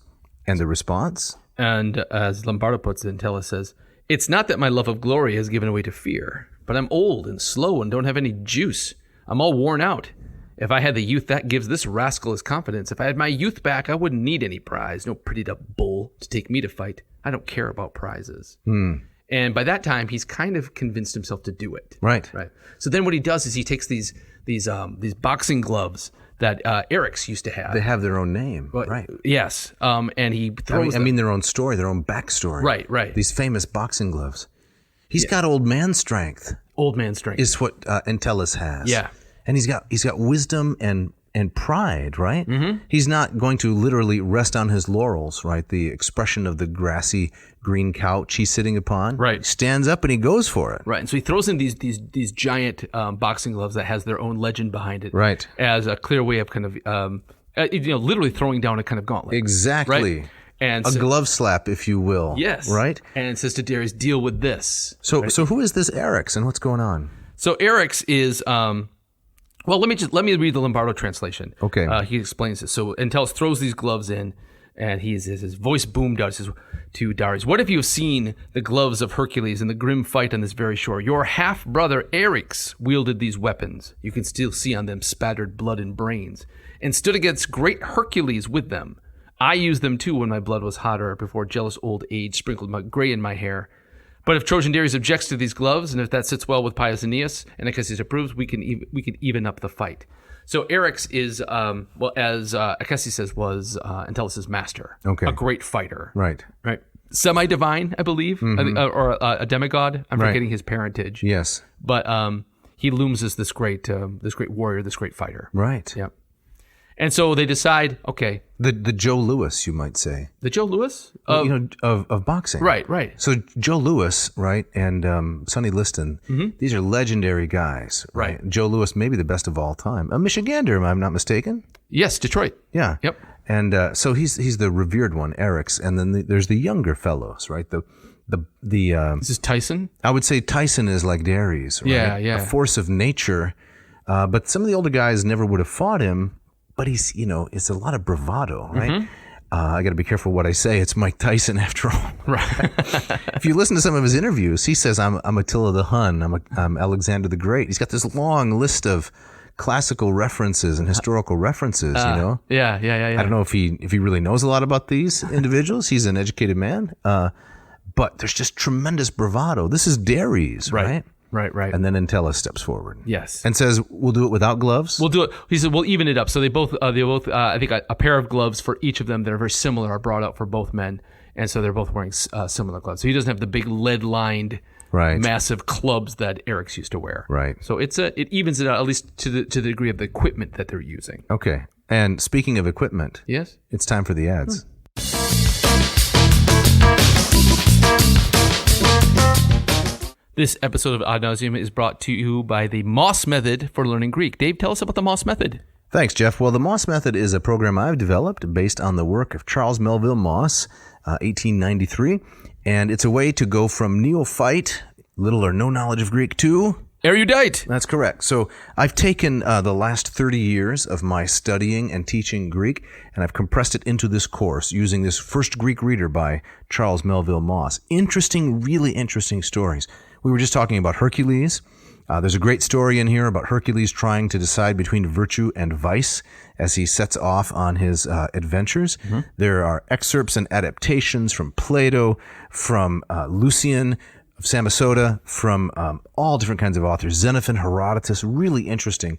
And the response? And as Lombardo puts it, Entellus says, "It's not that my love of glory has given way to fear, but I'm old and slow and don't have any juice. I'm all worn out. If I had the youth that gives this rascal his confidence, if I had my youth back, I wouldn't need any prize. No prettied up bull to take me to fight. I don't care about prizes." And by that time, he's kind of convinced himself to do it. Right. So then what he does is he takes these boxing gloves that Eryx used to have. They have their own name. Right. Yes. And he throws I mean their own story, their own backstory. Right. These famous boxing gloves. He's got old man strength. Old man strength. Is what Entellus has. Yeah. And he's got wisdom and pride, right? Mm-hmm. He's not going to literally rest on his laurels, right? The expression of the grassy green couch he's sitting upon. Right. He stands up and he goes for it. Right. And so he throws in these giant boxing gloves that has their own legend behind it. Right. As a clear way of kind of literally throwing down a kind of gauntlet. Exactly. Right? And a so, glove slap, if you will. Yes. Right? And it says to Darius, deal with this. So right? So who is this Eryx and what's going on? So Eryx is well, let me read the Lombardo translation. Okay. He explains this. So Entellus throws these gloves in, and his voice boomed out. He says to Darius, "What if you have seen the gloves of Hercules in the grim fight on this very shore? Your half-brother Eryx wielded these weapons. You can still see on them spattered blood and brains, and stood against great Hercules with them. I used them too when my blood was hotter, before jealous old age sprinkled my gray in my hair. But if Trojan Darius objects to these gloves, and if that sits well with pious Aeneas, and Acestes approves, we can even up the fight." So Eryx is, as Acestes says, was Entellus' master. Okay. A great fighter. Right. Semi-divine, I believe, or a demigod. I'm forgetting his parentage. Yes. But he looms as this great warrior, this great fighter. Right. Yep. And so they decide, okay. The Joe Louis, you might say. The Joe Louis? Of boxing. Right. So Joe Louis, right, and Sonny Liston, these are legendary guys. Right. Joe Louis, maybe the best of all time. A Michigander, if I'm not mistaken. Yes, Detroit. Yeah. Yep. And so he's the revered one, Eryx, and then there's the younger fellows, right? This is Tyson? I would say Tyson is like Darius, right? Yeah. A force of nature. But some of the older guys never would have fought him. But he's, it's a lot of bravado, right? Mm-hmm. I got to be careful what I say. It's Mike Tyson after all. Right. If you listen to some of his interviews, he says, I'm Attila the Hun. I'm Alexander the Great. He's got this long list of classical references and historical references, Yeah. I don't know if he really knows a lot about these individuals. He's an educated man. But there's just tremendous bravado. This is Darius, right? Right. And then Entellus steps forward. Yes. And says, we'll do it without gloves? We'll do it. He said, we'll even it up. So they both I think a pair of gloves for each of them that are very similar are brought out for both men. And so they're both wearing similar gloves. So he doesn't have the big lead-lined, massive clubs that Eryx used to wear. Right. So it evens it out, at least to the degree of the equipment that they're using. Okay. And speaking of equipment, yes, it's time for the ads. This episode of Ad Nauseam is brought to you by the Moss Method for learning Greek. Dave, tell us about the Moss Method. Thanks, Jeff. Well, the Moss Method is a program I've developed based on the work of Charles Melville Moss, 1893. And it's a way to go from neophyte, little or no knowledge of Greek, to erudite. That's correct. So I've taken the last 30 years of my studying and teaching Greek, and I've compressed it into this course using this first Greek reader by Charles Melville Moss. Really interesting stories. We were just talking about Hercules. There's a great story in here about Hercules trying to decide between virtue and vice as he sets off on his adventures. Mm-hmm. There are excerpts and adaptations from Plato, from Lucian of Samosata, from all different kinds of authors, Xenophon, Herodotus, really interesting.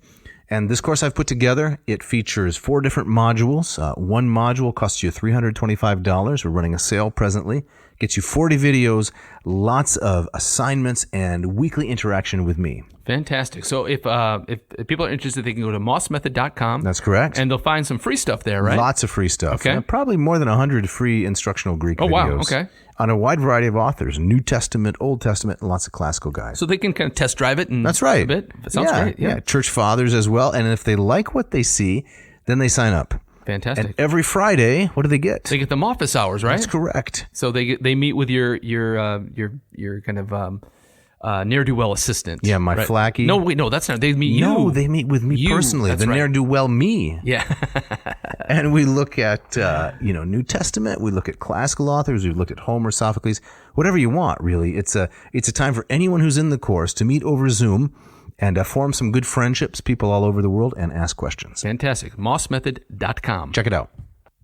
And this course I've put together, it features 4 different modules. One module costs you $325. We're running a sale presently. Gets you 40 videos, lots of assignments, and weekly interaction with me. Fantastic. So if people are interested, they can go to mossmethod.com. That's correct. And they'll find some free stuff there, right? Lots of free stuff. Okay. Probably more than 100 free instructional Greek videos. Wow. Okay. On a wide variety of authors, New Testament, Old Testament, and lots of classical guys. So they can kind of test drive it. That's right. A bit. That sounds great. Yeah. Church fathers as well. And if they like what they see, then they sign up. Fantastic. And every Friday, what do they get? They get them office hours, right? That's correct. So they meet with your kind of ne'er-do-well assistant. Yeah, my right? flaky. No, that's not. They meet you. No, they meet with me personally. That's the right. ne'er-do-well me. Yeah. And we look at New Testament. We look at classical authors. We look at Homer, Sophocles, whatever you want. Really, it's a time for anyone who's in the course to meet over Zoom and form some good friendships, people all over the world, and ask questions. Fantastic. Mossmethod.com. Check it out.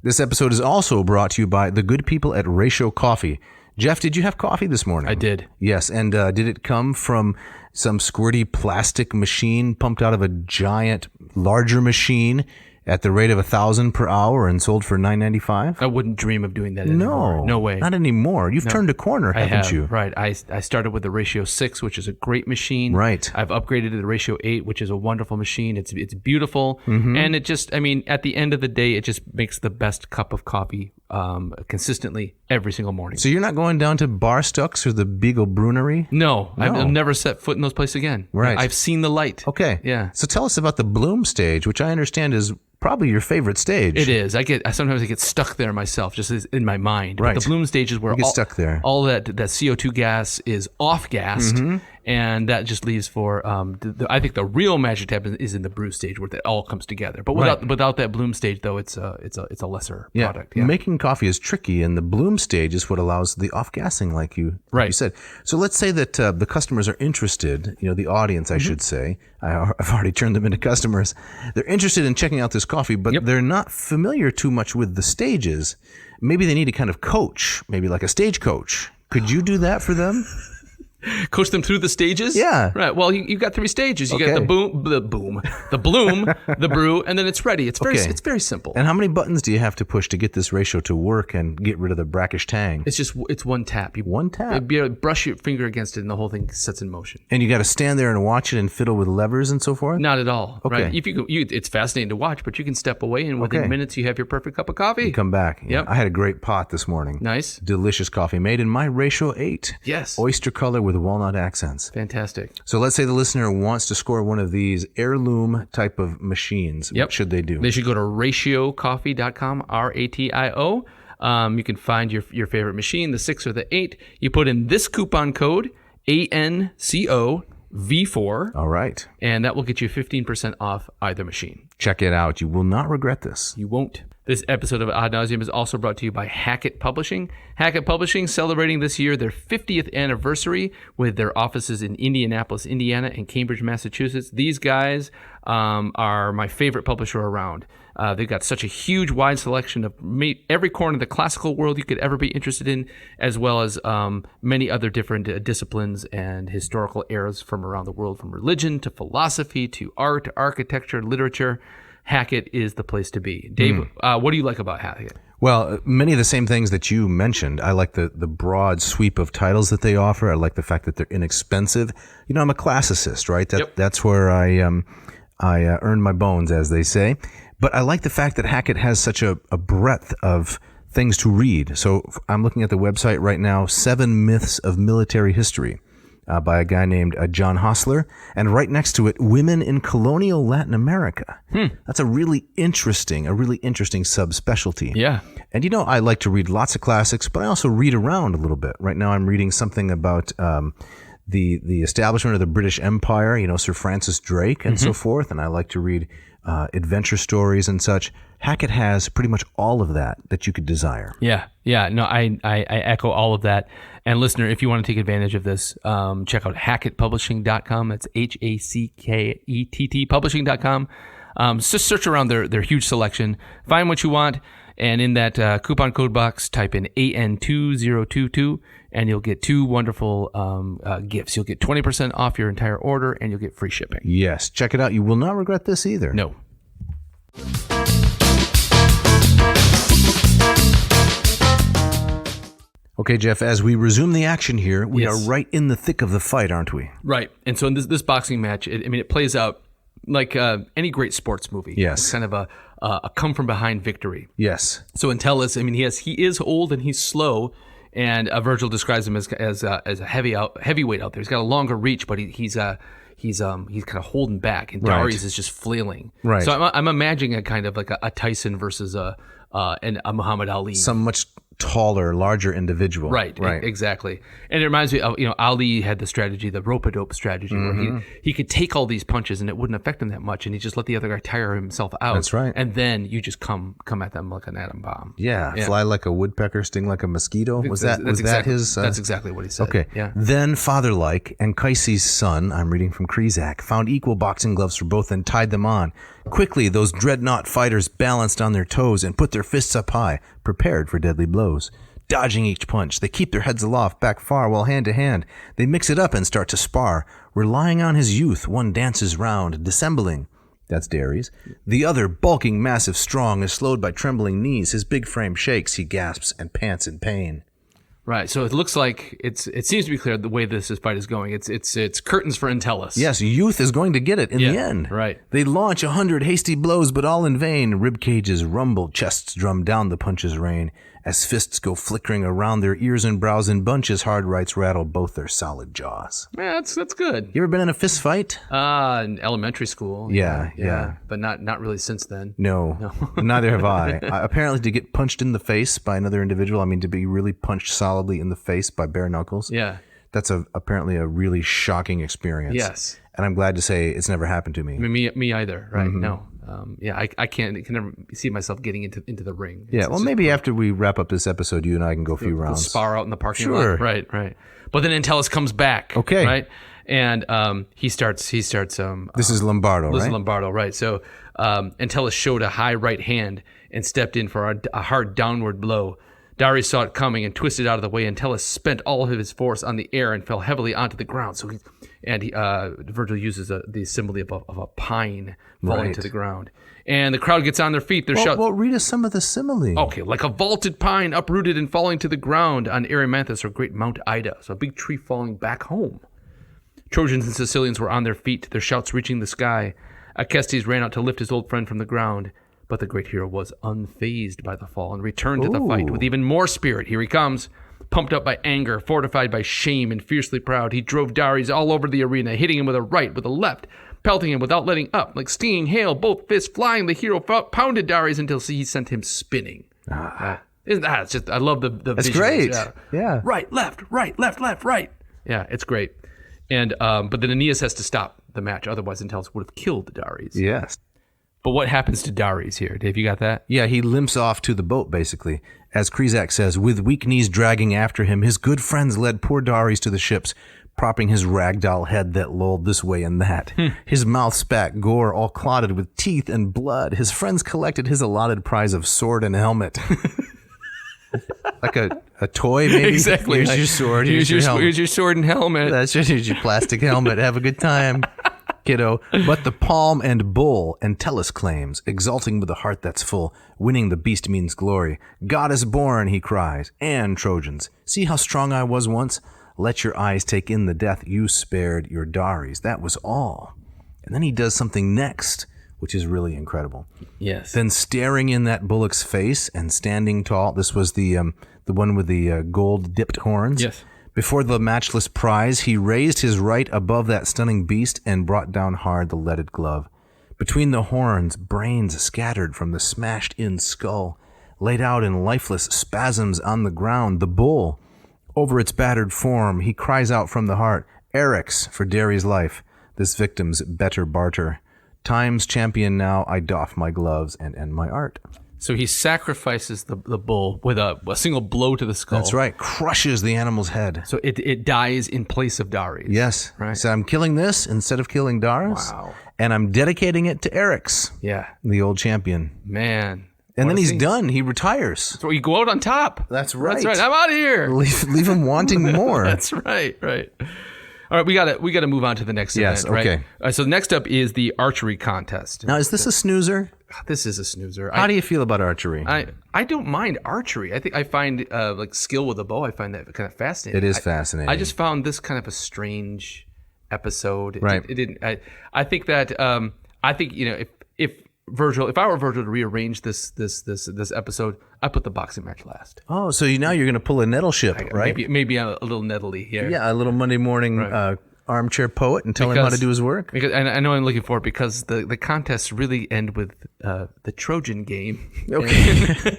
This episode is also brought to you by the good people at Ratio Coffee. Jeff, did you have coffee this morning? I did. Yes, and did it come from some squirty plastic machine pumped out of a giant, larger machine at the rate of 1,000 per hour and sold for $9.95? I wouldn't dream of doing that anymore. No way. Not anymore. You've turned a corner, haven't you? Right. I started with the Ratio 6, which is a great machine. Right. I've upgraded to the Ratio 8, which is a wonderful machine. It's beautiful. Mm-hmm. And it just, at the end of the day, it just makes the best cup of coffee consistently every single morning. So you're not going down to Barstucks or the Beagle Brunery? No. I'll never set foot in those places again. Right. I've seen the light. Okay. Yeah. So tell us about the Bloom stage, which I understand is probably your favorite stage. It is. Sometimes I get stuck there myself, just in my mind. Right. But the Bloom stage is where stuck there. all that CO2 gas is off-gassed, and that just leaves for I think the real magic happens is in the brew stage where it all comes together. But without that Bloom stage, though, it's a lesser product. Yeah. Making coffee is tricky, and the Bloom stage is what allows the off-gassing, like you said. So let's say that the customers are interested. The audience, I should say. I've already turned them into customers. They're interested in checking out this coffee, but they're not familiar too much with the stages. Maybe they need a kind of coach, maybe like a stage coach. Could you do that for them? Coach them through the stages? Yeah. Right. Well, you've got 3 stages. You got the bloom, the bloom, the brew, and then it's ready. It's very simple. And how many buttons do you have to push to get this ratio to work and get rid of the brackish tang? It's one tap. One tap? You brush your finger against it, and the whole thing sets in motion. And you got to stand there and watch it and fiddle with levers and so forth? Not at all. Okay. Right? If it's fascinating to watch, but you can step away, and within minutes you have your perfect cup of coffee. You come back. Yep. I had a great pot this morning. Nice. Delicious coffee made in my Ratio 8. Yes. Oyster color with walnut accents. Fantastic. So let's say the listener wants to score one of these heirloom type of machines. Yep. What should they do? They should go to ratiocoffee.com, RATIO. You can find your favorite machine, the 6 or the 8. You put in this coupon code, ANCOV4. All right. And that will get you 15% off either machine. Check it out. You will not regret this. You won't. This episode of Ad Nauseam is also brought to you by Hackett Publishing. Hackett Publishing celebrating this year their 50th anniversary with their offices in Indianapolis, Indiana, and Cambridge, Massachusetts. These guys are my favorite publisher around. They've got such a huge, wide selection of every corner of the classical world you could ever be interested in, as well as many other different disciplines and historical eras from around the world, from religion to philosophy to art, architecture, literature. Hackett is the place to be. Dave, what do you like about Hackett? Well, many of the same things that you mentioned. I like the broad sweep of titles that they offer. I like the fact that they're inexpensive. I'm a classicist, right? That's where I earn my bones, as they say. But I like the fact that Hackett has such a breadth of things to read. So I'm looking at the website right now, 7 Myths of Military History. By a guy named John Hostler, and right next to it, Women in Colonial Latin America. That's a really interesting subspecialty. Yeah. And I like to read lots of classics, but I also read around a little bit. Right now I'm reading something about the establishment of the British Empire, Sir Francis Drake and so forth, and I like to read adventure stories and such. Hackett has pretty much all of that you could desire. Yeah. No, I echo all of that. And listener, if you want to take advantage of this, check out hackettpublishing.com. That's HACKETT publishing.com. Just search around their huge selection, find what you want, and in that coupon code box, type in AN2022, and you'll get 2 wonderful gifts. You'll get 20% off your entire order, and you'll get free shipping. Yes, check it out. You will not regret this either. No. Okay, Jeff, as we resume the action here, we are right in the thick of the fight, aren't we? Right. And so in this boxing match, it plays out like any great sports movie. Yes. It's kind of a come-from-behind victory. Yes. So Entellus, he is old and he's slow, and Vergil describes him as a heavyweight out there. He's got a longer reach, but he's kind of holding back, and Darius is just flailing. Right. So I'm imagining a kind of like a Tyson versus a Muhammad Ali. Some much taller, larger individual. Right. Exactly. And it reminds me of, Ali had the strategy, the rope-a-dope strategy, where he could take all these punches and it wouldn't affect him that much, and he just let the other guy tire himself out. That's right. And then you just come at them like an atom bomb. Yeah. Fly like a woodpecker, sting like a mosquito. That his? That's exactly what he said. Okay. Yeah. Then father-like, Anchises' son, I'm reading from Kresak, found equal boxing gloves for both and tied them on. Quickly, those dreadnought fighters balanced on their toes and put their fists up high, prepared for deadly blows. Dodging each punch, they keep their heads aloft, back far, while hand to hand, they mix it up and start to spar. Relying on his youth, one dances round, dissembling. That's Darius. The other, bulking, massive, strong, is slowed by trembling knees. His big frame shakes, he gasps and pants in pain. Right, so it looks like it seems to be clear the way this fight is going. It's curtains for Entellus. Yes, youth is going to get it in the end. Right. They launch 100 hasty blows, but all in vain. Rib cages rumble, chests drum down the punches rain. As fists go flickering around their ears and brows in bunches, hard rights rattle both their solid jaws. Yeah, that's good. You ever been in a fist fight? In elementary school. Yeah. But not really since then. No. Neither have I. Apparently to get punched in the face by another individual, to be really punched solidly in the face by bare knuckles. Yeah. That's apparently a really shocking experience. Yes. And I'm glad to say it's never happened to me. Me either, right? Mm-hmm. No. I can never see myself getting into the ring. Maybe after we wrap up this episode, you and I can go a few rounds. Spar out in the parking lot. Right. But then Entellus comes back. Okay. Right. And he starts. This is Lombardo, right? This is Lombardo, right? So Entellus showed a high right hand and stepped in for a hard downward blow. Darius saw it coming and twisted out of the way. Entellus spent all of his force on the air and fell heavily onto the ground. So Vergil uses the simile of a pine falling to the ground. And the crowd gets on their feet. They're shouting. Well, read us some of the simile. Okay, like a vaulted pine uprooted and falling to the ground on Erymanthus or great Mount Ida. So a big tree falling back home. Trojans and Sicilians were on their feet, their shouts reaching the sky. Acestes ran out to lift his old friend from the ground. But the great hero was unfazed by the fall and returned to the fight with even more spirit. Here he comes. Pumped up by anger, fortified by shame, and fiercely proud, he drove Darius all over the arena, hitting him with a right, with a left, pelting him without letting up. Like stinging hail, both fists flying, the hero pounded Darius until he sent him spinning. Isn't that? It's just, I love the That's visuals. great. Yeah. Right, left, left, right. Yeah, it's great. And but then Aeneas has to stop the match, otherwise Entellus would have killed Darius. Yes. But what happens to Darius here? Dave, you got that? Yeah, he limps off to the boat, basically. As Kresak says, with weak knees dragging after him, his good friends led poor Darius to the ships, propping his ragdoll head that lolled this way and that. His mouth spat gore, all clotted with teeth and blood. His friends collected his allotted prize of sword and helmet. Like a toy, maybe? Exactly. Here's your sword, here's your helmet. Here's your sword and helmet. That's just here's your plastic helmet. Have a good time, kiddo. But the palm and bull, Entellus claims, exulting with a heart that's full. Winning the beast means glory. God is born, he cries. And Trojans, see how strong I was once? Let your eyes take in the death you spared your Darius. That was all. And then he does something next, which is really incredible. Yes. Then staring in that bullock's face and standing tall. This was the one with the gold-dipped horns. Yes. Before the matchless prize, he raised his right above that stunning beast and brought down hard the leaded glove. Between the horns, brains scattered from the smashed-in skull, laid out in lifeless spasms on the ground. The bull, over its battered form, he cries out from the heart, Eryx, for Darius' life, this victim's better barter. Time's champion now, I doff my gloves and end my art. So he sacrifices the bull with a single blow to the skull. That's right. Crushes the animal's head. So it dies in place of Darius. Yes. Right. So I'm killing this instead of killing Darius. Wow. And I'm dedicating it to Eryx. Yeah. The old champion. Man. And then he's done. He retires. So you go out on top. That's right. That's right. I'm out of here. Leave him wanting more. That's right. Right. All right, we got to move on to the next event, right? Okay. So next up is the archery contest. Now, is this a snoozer? This is a snoozer. How do you feel about archery? I don't mind archery. I find like skill with a bow. I find that kind of fascinating. It is fascinating. I just found this kind of a strange episode. Right. It didn't. I think that if Vergil, if I were Vergil to rearrange this episode, I put the boxing match last. Oh, so now you're going to pull a nettleship, right? Maybe a little nettly here. Yeah, a little Monday morning armchair poet and tell him how to do his work. Because I know I'm looking for it because the contests really end with the Trojan Game. Okay.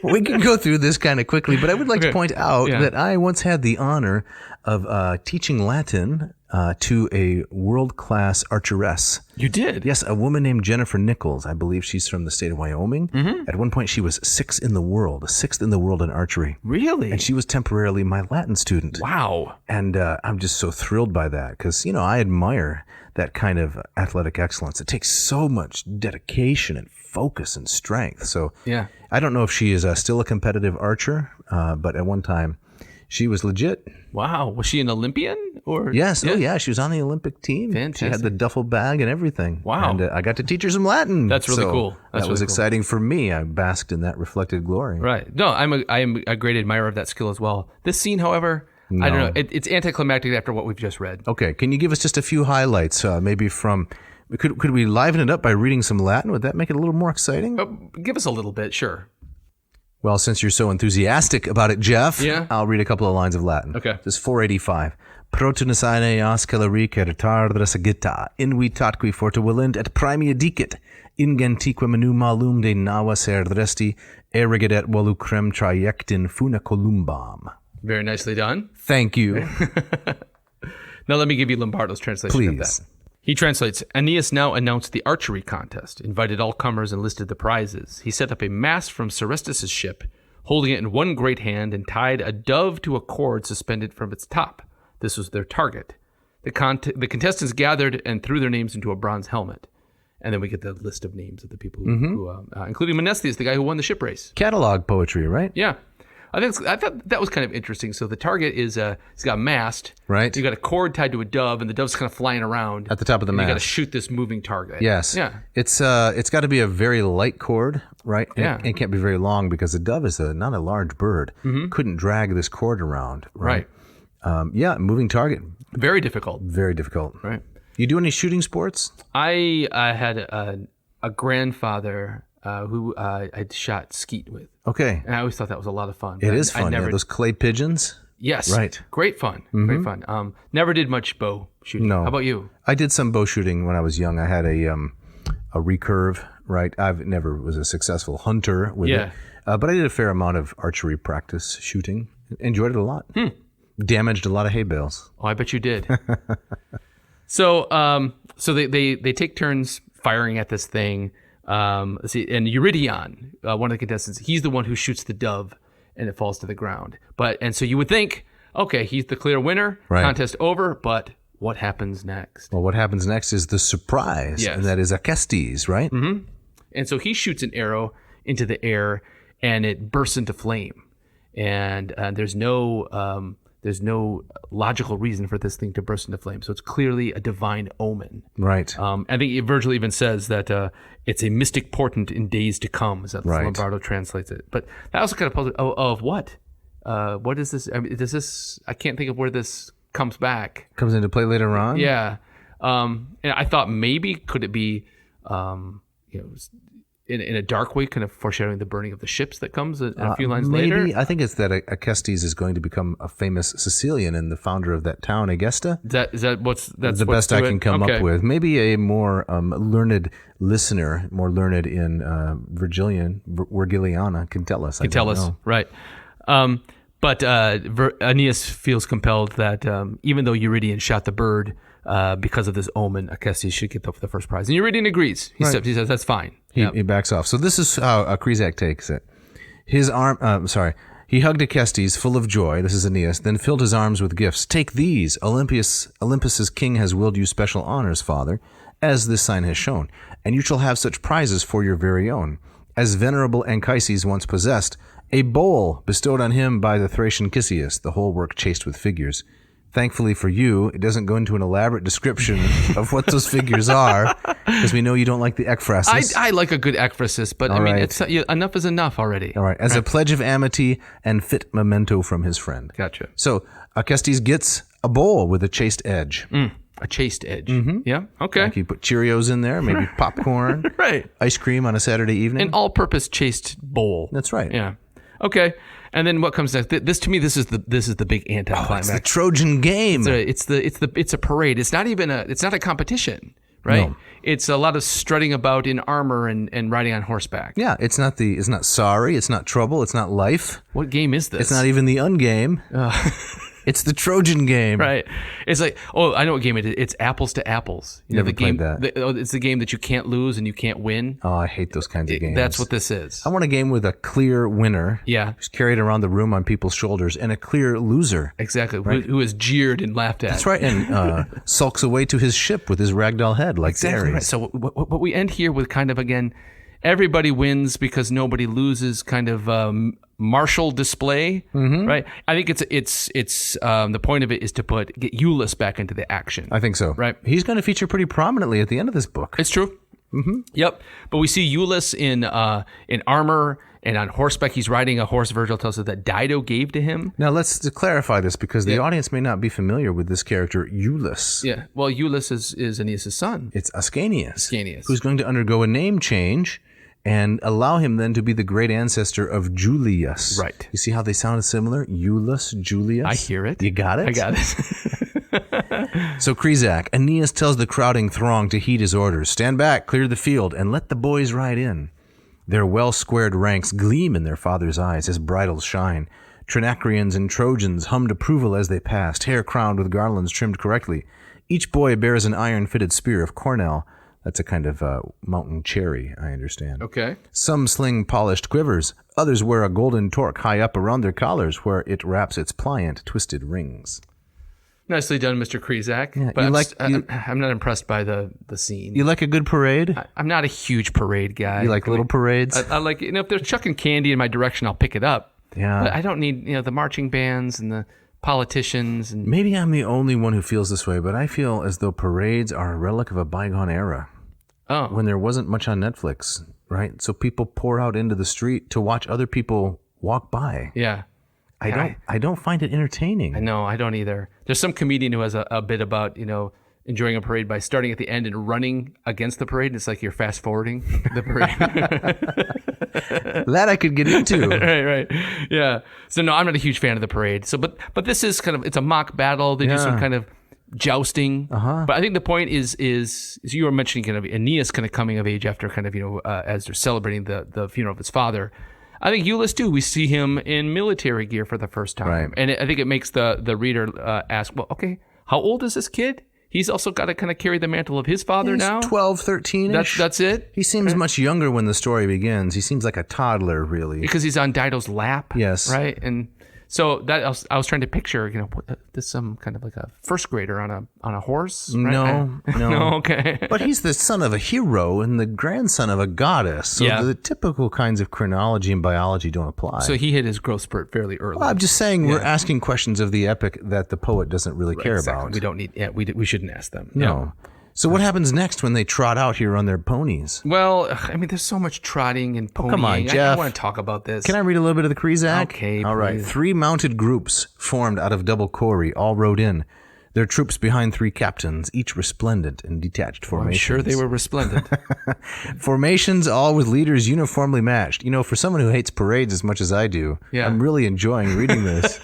We can go through this kind of quickly, but I would like to point out that I once had the honor of teaching Latin to a world-class archeress. You did? Yes, a woman named Jennifer Nichols. I believe she's from the state of Wyoming. Mm-hmm. At one point, she was sixth in the world in archery. Really? And she was temporarily my Latin student. Wow. And I'm just so thrilled by that because, I admire that kind of athletic excellence. It takes so much dedication and focus and strength. So I don't know if she is still a competitive archer, but at one time she was legit. Wow. Was she an Olympian? Or Yes. Oh, yeah. She was on the Olympic team. Fantastic. She had the duffel bag and everything. Wow. And I got to teach her some Latin. That's really cool. That was exciting for me. I basked in that reflected glory. Right. No, I am a great admirer of that skill as well. This scene, however, I don't know. It's anticlimactic after what we've just read. Okay. Can you give us just a few highlights, maybe from... Could we liven it up by reading some Latin? Would that make it a little more exciting? Give us a little bit, sure. Well, since you're so enthusiastic about it, Jeff, I'll read a couple of lines of Latin. Okay. This is 485. Protunus Aeneas celeric retardus agita, invitatque fortuvalent et praemia dicit, ingentique menu malum de navas erdresti, erigidet volucrem trajectin funa columbam. Very nicely done. Thank you. Now let me give you Lombardo's translation of that. He translates, Aeneas now announced the archery contest, invited all comers and listed the prizes. He set up a mast from Serestus' ship, holding it in one great hand, and tied a dove to a cord suspended from its top. This was their target. The contestants gathered and threw their names into a bronze helmet. And then we get the list of names of the people who including Menestheus, the guy who won the ship race. Catalog poetry, right? Yeah. I thought that was kind of interesting. So the target is he's got a mast. Right. You got a cord tied to a dove, and the dove's kind of flying around at the top of the mast. You got to shoot this moving target. Yes. Yeah. It's got to be a very light cord, right? Yeah. It can't be very long because the dove is not a large bird. Mm-hmm. Couldn't drag this cord around. Right. Moving target. Very difficult. Very difficult. Right. You do any shooting sports? I had a grandfather who I'd shot skeet with. Okay. And I always thought that was a lot of fun. It is fun. Those clay pigeons. Yes. Right. Great fun. Mm-hmm. Great fun. Never did much bow shooting. No. How about you? I did some bow shooting when I was young. I had a recurve. Right. I've never was a successful hunter with it. But I did a fair amount of archery practice shooting. Enjoyed it a lot. Damaged a lot of hay bales. Oh, I bet you did. So they take turns firing at this thing. Let's see, and Eurydion, one of the contestants, he's the one who shoots the dove, and it falls to the ground. And so you would think, okay, he's the clear winner, contest over. But what happens next? Well, what happens next is the surprise, and that is Acestes, right? Mm-hmm. And so he shoots an arrow into the air, and it bursts into flame. And there's no logical reason for this thing to burst into flame. So it's clearly a divine omen. Right. I think Vergil even says that it's a mystic portent in days to come, as Lombardo translates it. But that also kind of puzzles of what? What is this? I mean, does this? I can't think of where this comes back. Comes into play later on? Yeah. And I thought maybe could it be, in a dark way, kind of foreshadowing the burning of the ships that comes a few lines later? I think it's that Acestes is going to become a famous Sicilian and the founder of that town, Egesta. Is that that's the best I can come up with. Maybe a more learned listener, more learned in Vergiliana, can tell us. Right. But Aeneas feels compelled that even though Eurydion shot the bird, because of this omen, Acestes should get the first prize. And Eurydion agrees. He says, that's fine. He backs off. So this is how Chrysac takes it. He hugged Acestes full of joy, this is Aeneas, then filled his arms with gifts. Take these. Olympus's king has willed you special honors, father, as this sign has shown, and you shall have such prizes for your very own. as venerable Anchises once possessed, a bowl bestowed on him by the Thracian Chryseis, the whole work chased with figures. Thankfully for you, it doesn't go into an elaborate description of what those figures are, because we know you don't like the ekphrasis. I like a good ekphrasis, but I mean, it's, enough is enough already. All right. As a pledge of amity and fit memento from his friend. Gotcha. So Acestes gets a bowl with a chaste edge. A chaste edge. Mm-hmm. Yeah. Okay. Like you put Cheerios in there, maybe popcorn, right? Ice cream on a Saturday evening. An all-purpose chaste bowl. That's right. Yeah. Okay. And then what comes next? This to me, this is the big anticlimax. It's the Trojan Game. It's a parade. It's not a competition, right? No. It's a lot of strutting about in armor and riding on horseback. Yeah, it's not sorry, it's not trouble, it's not life. What game is this? It's not even the ungame. It's the Trojan Game. Right. It's like, oh, I know what game it is. It's apples to apples. You Never know, the game played that. It's the game that you can't lose and you can't win. Oh, I hate those kinds of games. That's what this is. I want a game with a clear winner. Yeah. Who's carried around the room on people's shoulders, and a clear loser. Exactly. Right? Who is jeered and laughed at. That's right. And sulks away to his ship with his ragdoll head like exactly Ares. right. So what we end here with kind of, again, everybody wins because nobody loses kind of martial display, right? I think it's the point of it is to get Iulus back into the action. I think so. Right. He's going to feature pretty prominently at the end of this book. It's true. Mm-hmm. Yep. But we see Iulus in armor and on horseback. He's riding a horse. Vergil tells us that Dido gave to him. Now let's clarify this because the audience may not be familiar with this character, Iulus. Yeah. Well, Iulus is Aeneas' son. It's Ascanius. Ascanius. Who's going to undergo a name change and allow him then to be the great ancestor of Julius. Right. You see how they sounded similar? Iulus, Julius. I hear it. You got it? I got it. So Chrysac, Aeneas tells the crowding throng to heed his orders. Stand back, clear the field, and let the boys ride in. Their well-squared ranks gleam in their father's eyes as bridles shine. Trinacrians and Trojans hummed approval as they passed, hair crowned with garlands trimmed correctly. Each boy bears an iron-fitted spear of cornel. That's a kind of mountain cherry, I understand. Okay. Some sling polished quivers. Others wear a golden torque high up around their collars where it wraps its pliant, twisted rings. Nicely done, Mr. Chrysac. Yeah, but I'm not impressed by the scene. You like a good parade? I'm not a huge parade guy. You like little parades? I like, if they're chucking candy in my direction, I'll pick it up. Yeah. But I don't need, the marching bands and the politicians. And maybe I'm the only one who feels this way, but I feel as though parades are a relic of a bygone era. Oh. When there wasn't much on Netflix, right? So people pour out into the street to watch other people walk by. Yeah. I don't find it entertaining. I know, I don't either. There's some comedian who has a bit about, enjoying a parade by starting at the end and running against the parade. It's like you're fast forwarding the parade. That I could get into. Right. Yeah. So no, I'm not a huge fan of the parade. So, but this is it's a mock battle. They do some kind of jousting. But I think the point is you were mentioning kind of Aeneas kind of coming of age after kind of, as they're celebrating the funeral of his father. I think Iulus too. We see him in military gear for the first time. Right. And I think it makes the reader ask, well, okay, how old is this kid? He's also got to kind of carry the mantle of his father now. 12, 13-ish. That's it? He seems much younger when the story begins. He seems like a toddler, really. Because he's on Dido's lap. Yes. Right? And so that I was trying to picture, this some kind of like a first grader on a horse. Right? No. No, okay. But he's the son of a hero and the grandson of a goddess. So the typical kinds of chronology and biology don't apply. So he hit his growth spurt fairly early. Well, I'm just saying we're asking questions of the epic that the poet doesn't really care about. We don't need. Yeah, we shouldn't ask them. No. Yeah. So what happens next when they trot out here on their ponies? Well, I mean, there's so much trotting and ponying. Come on, Jeff. I want to talk about this. Can I read a little bit of the Chrysac? Okay, all right. please. 3 mounted groups formed out of double quarry all rode in. Their troops behind 3 captains, each resplendent in detached formations. I'm sure they were resplendent. Formations all with leaders uniformly matched. For someone who hates parades as much as I do, I'm really enjoying reading this.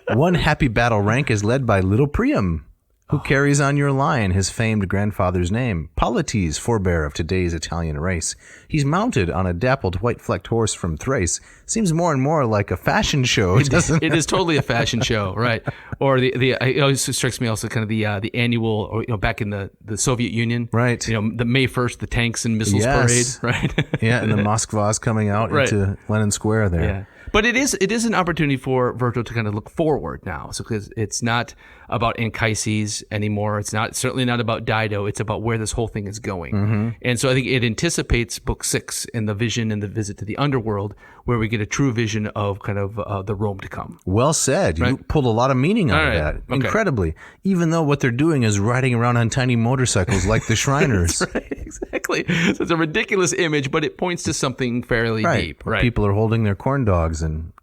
One happy battle rank is led by little Priam, who carries on your line his famed grandfather's name, Polites, forebear of today's Italian race. He's mounted on a dappled white-flecked horse from Thrace. Seems more and more like a fashion show, doesn't it? It is totally a fashion show, right? Or it always strikes me also kind of the annual, or back in the Soviet Union, right? The May 1st, the tanks and missiles parade, right? Yeah, and the Moskvas coming out into Lenin Square there. Yeah. But it is an opportunity for Vergil to kind of look forward now. So because it's not about Anchises anymore. It's certainly not about Dido. It's about where this whole thing is going. And so I think it anticipates book 6 in the vision and the visit to the underworld, where we get a true vision of kind of the Rome to come. Well said. Right? You pulled a lot of meaning out of that. Okay. Incredibly. Even though what they're doing is riding around on tiny motorcycles like the Shriners. That's right, exactly. So it's a ridiculous image, but it points to something fairly deep. Right. People are holding their corn dogs and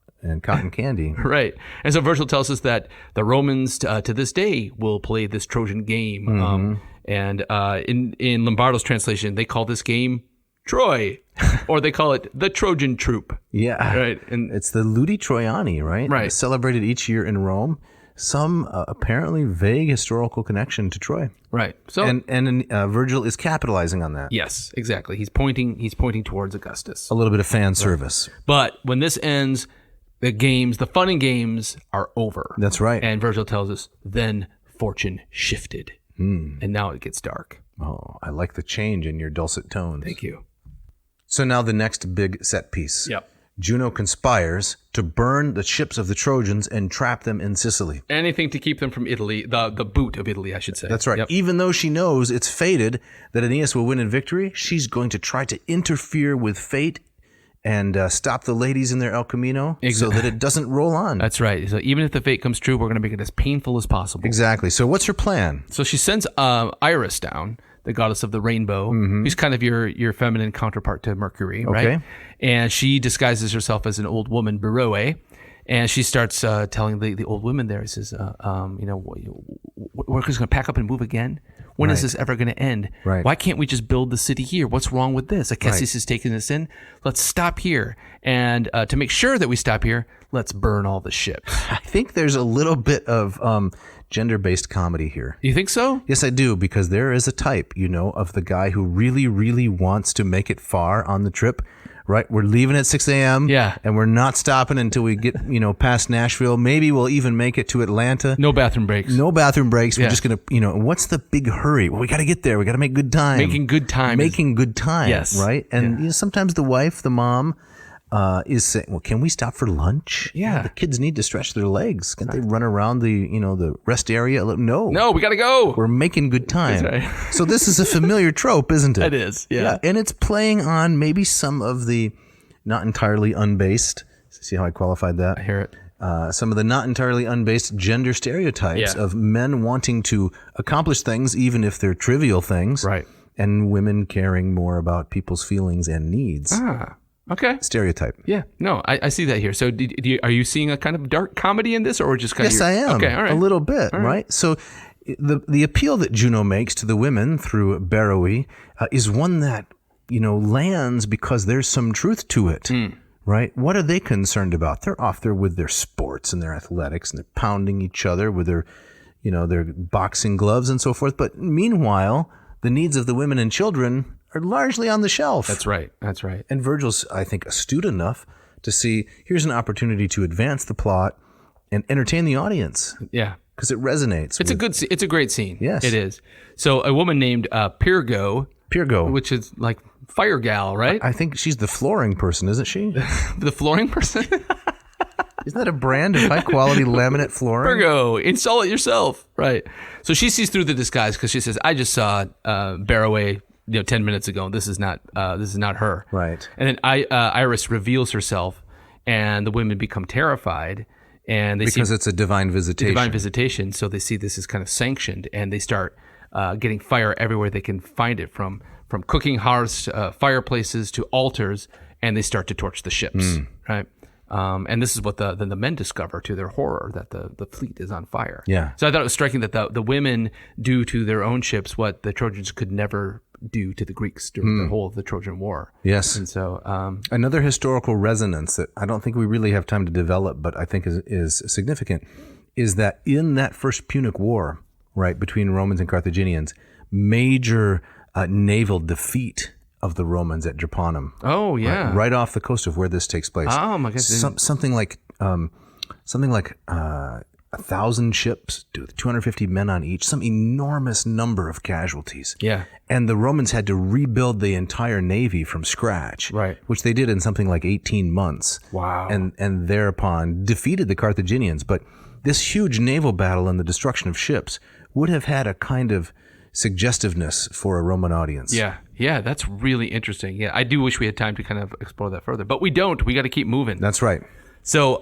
cotton candy. Right. And so Vergil tells us that the Romans to this day will play this Trojan game. And in Lombardo's translation, they call this game Troy, or they call it the Trojan Troop. Yeah. Right. And it's the Ludi Troiani, right? Right. Celebrated each year in Rome. Some apparently vague historical connection to Troy. Right. So and Vergil is capitalizing on that. Yes, exactly. He's pointing towards Augustus. A little bit of fan service. But when this ends, the fun and games are over. That's right. And Vergil tells us, then fortune shifted. And now it gets dark. Oh, I like the change in your dulcet tones. Thank you. So now the next big set piece. Yep. Juno conspires to burn the ships of the Trojans and trap them in Sicily. Anything to keep them from Italy, the boot of Italy, I should say. That's right. Yep. Even though she knows it's fated that Aeneas will win in victory, she's going to try to interfere with fate and stop the ladies in their El Camino so that it doesn't roll on. That's right. So even if the fate comes true, we're going to make it as painful as possible. Exactly. So what's her plan? So she sends Iris down, the goddess of the rainbow, who's kind of your feminine counterpart to Mercury, right? Okay. And she disguises herself as an old woman, Beroe, and she starts telling the old women there, says, we're just going to pack up and move again? When is this ever going to end? Right. Why can't we just build the city here? What's wrong with this? Aeneas is taking us in. Let's stop here. And to make sure that we stop here, let's burn all the ships. I think there's a little bit of gender-based comedy here. You think so? Yes, I do, because there is a type, of the guy who really, really wants to make it far on the trip. Right, we're leaving at 6 a.m. Yeah, and we're not stopping until we get past Nashville. Maybe we'll even make it to Atlanta. No bathroom breaks. No bathroom breaks. Yeah. We're just gonna what's the big hurry? Well, we got to get there. We got to make good time. Making good time. Yes. Right. And sometimes the wife, the mom, is saying, "Well, can we stop for lunch? Yeah, the kids need to stretch their legs. Can't they run around the rest area? No, we gotta go. We're making good time. That's right. So this is a familiar trope, isn't it? It is. Yeah, and it's playing on maybe some of the not entirely unbased. See how I qualified that? I hear it. Some of the not entirely unbased gender stereotypes of men wanting to accomplish things, even if they're trivial things, right? And women caring more about people's feelings and needs. Okay. Stereotype. Yeah. No, I see that here. So are you seeing a kind of dark comedy in this, or just kind of... Yes, I am. Okay, all right. A little bit, right? So the appeal that Juno makes to the women through Beroe is one that, lands because there's some truth to it, right? What are they concerned about? They're off there with their sports and their athletics, and they're pounding each other with their, their boxing gloves and so forth. But meanwhile, the needs of the women and children are largely on the shelf. That's right. And Vergil's, I think, astute enough to see here's an opportunity to advance the plot and entertain the audience. Yeah, because it resonates. It's a great scene. Yes, it is. So a woman named Pyrgo, which is like fire gal, right? I think she's the flooring person, isn't she? The flooring person. Isn't that a brand of high quality laminate flooring? Pyrgo, install it yourself, right? So she sees through the disguise because she says, "I just saw Beroe 10 minutes ago. This is not her." Right. And then Iris reveals herself, and the women become terrified, and because it's a divine visitation. So they see this as kind of sanctioned, and they start getting fire everywhere they can find it, from cooking hearths, fireplaces to altars, and they start to torch the ships. Right. And this is what the men discover to their horror, that the fleet is on fire. Yeah. So I thought it was striking that the women do to their own ships what the Trojans could never do to the Greeks during the whole of the Trojan War. Yes. And so another historical resonance that I don't think we really have time to develop, but I think is significant, is that in that first Punic War, right, between Romans and Carthaginians, major naval defeat of the Romans at Jeponnam. Oh yeah, right off the coast of where this takes place. Oh my goodness. Something like 1,000 ships, 250 men on each, some enormous number of casualties. Yeah. And the Romans had to rebuild the entire navy from scratch, right? Which they did in something like 18 months. Wow. And thereupon defeated the Carthaginians. But this huge naval battle and the destruction of ships would have had a kind of suggestiveness for a Roman audience. Yeah, that's really interesting. Yeah, I do wish we had time to kind of explore that further, but we don't. We got to keep moving. That's right. So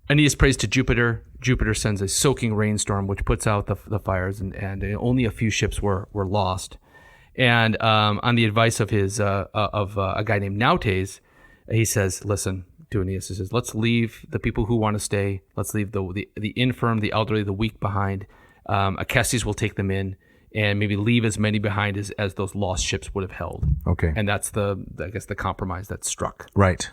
Aeneas prays to Jupiter. Jupiter sends a soaking rainstorm, which puts out the fires, and only a few ships were lost. And on the advice of his a guy named Nautes, he says, "Listen." To Aeneas, he says, "Let's leave the people who want to stay. Let's leave the infirm, the elderly, the weak behind. Acestes will take them in, and maybe leave as many behind as those lost ships would have held." Okay. And that's the compromise that's struck. Right.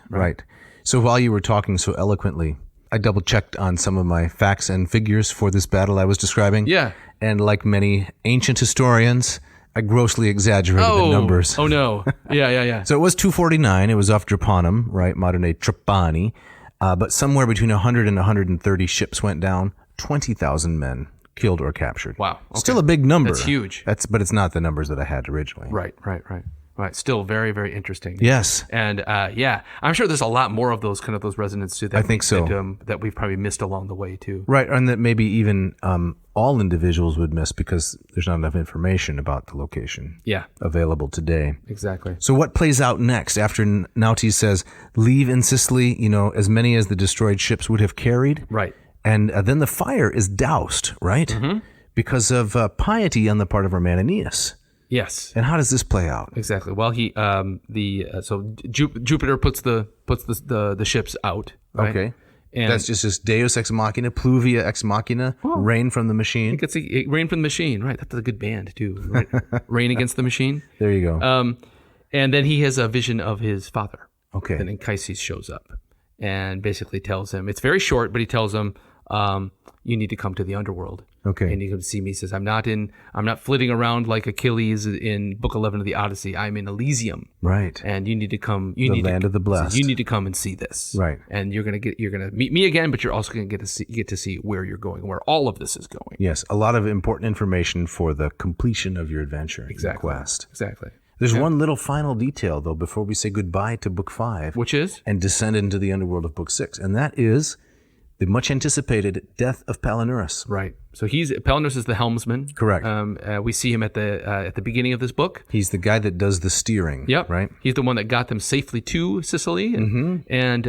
So while you were talking so eloquently, I double checked on some of my facts and figures for this battle I was describing. Yeah. And like many ancient historians, I grossly exaggerated the numbers. Oh no. Yeah. So it was 249. It was off Jeponnam, right? Modern day Trapani. But somewhere between 100 and 130 ships went down. 20,000 men killed or captured. Wow. Okay. Still a big number. That's huge. But it's not the numbers that I had originally. Right. Still very, very interesting. Yes. And I'm sure there's a lot more of those resonance too. I think so. That we've probably missed along the way too. Right, and that maybe even all individuals would miss because there's not enough information about the location. Yeah. Available today. Exactly. So what plays out next after Nautes says, "Leave in Sicily, as many as the destroyed ships would have carried." Right. And then the fire is doused, right? Mm-hmm. Because of piety on the part of our man Aeneas. Yes. And how does this play out? Exactly. Well, Jupiter puts the ships out. Right? Okay. And that's just Deus ex machina, pluvia ex machina, rain from the machine. It gets rain from the machine, right? That's a good band too. Right? Rain against the machine. There you go. And then he has a vision of his father. Okay. And Anchises shows up and basically tells him, it's very short, but he tells him, you need to come to the underworld. Okay. And he comes see me. He says, I'm not flitting around like Achilles in Book 11 of the Odyssey. I'm in Elysium. Right. And you need to come. The land of the blessed. You need to come and see this. Right. And you're gonna meet me again, but you're also gonna get to see where you're going, where all of this is going. Yes, a lot of important information for the completion of your adventure. Exactly. Your quest. Exactly. There's one little final detail though before we say goodbye to Book 5, which is and descend into the underworld of Book 6, and that is the much anticipated death of Palinurus. Right. So Palinurus is the helmsman. Correct. We see him at the beginning of this book. He's the guy that does the steering. Yep. Right. He's the one that got them safely to Sicily,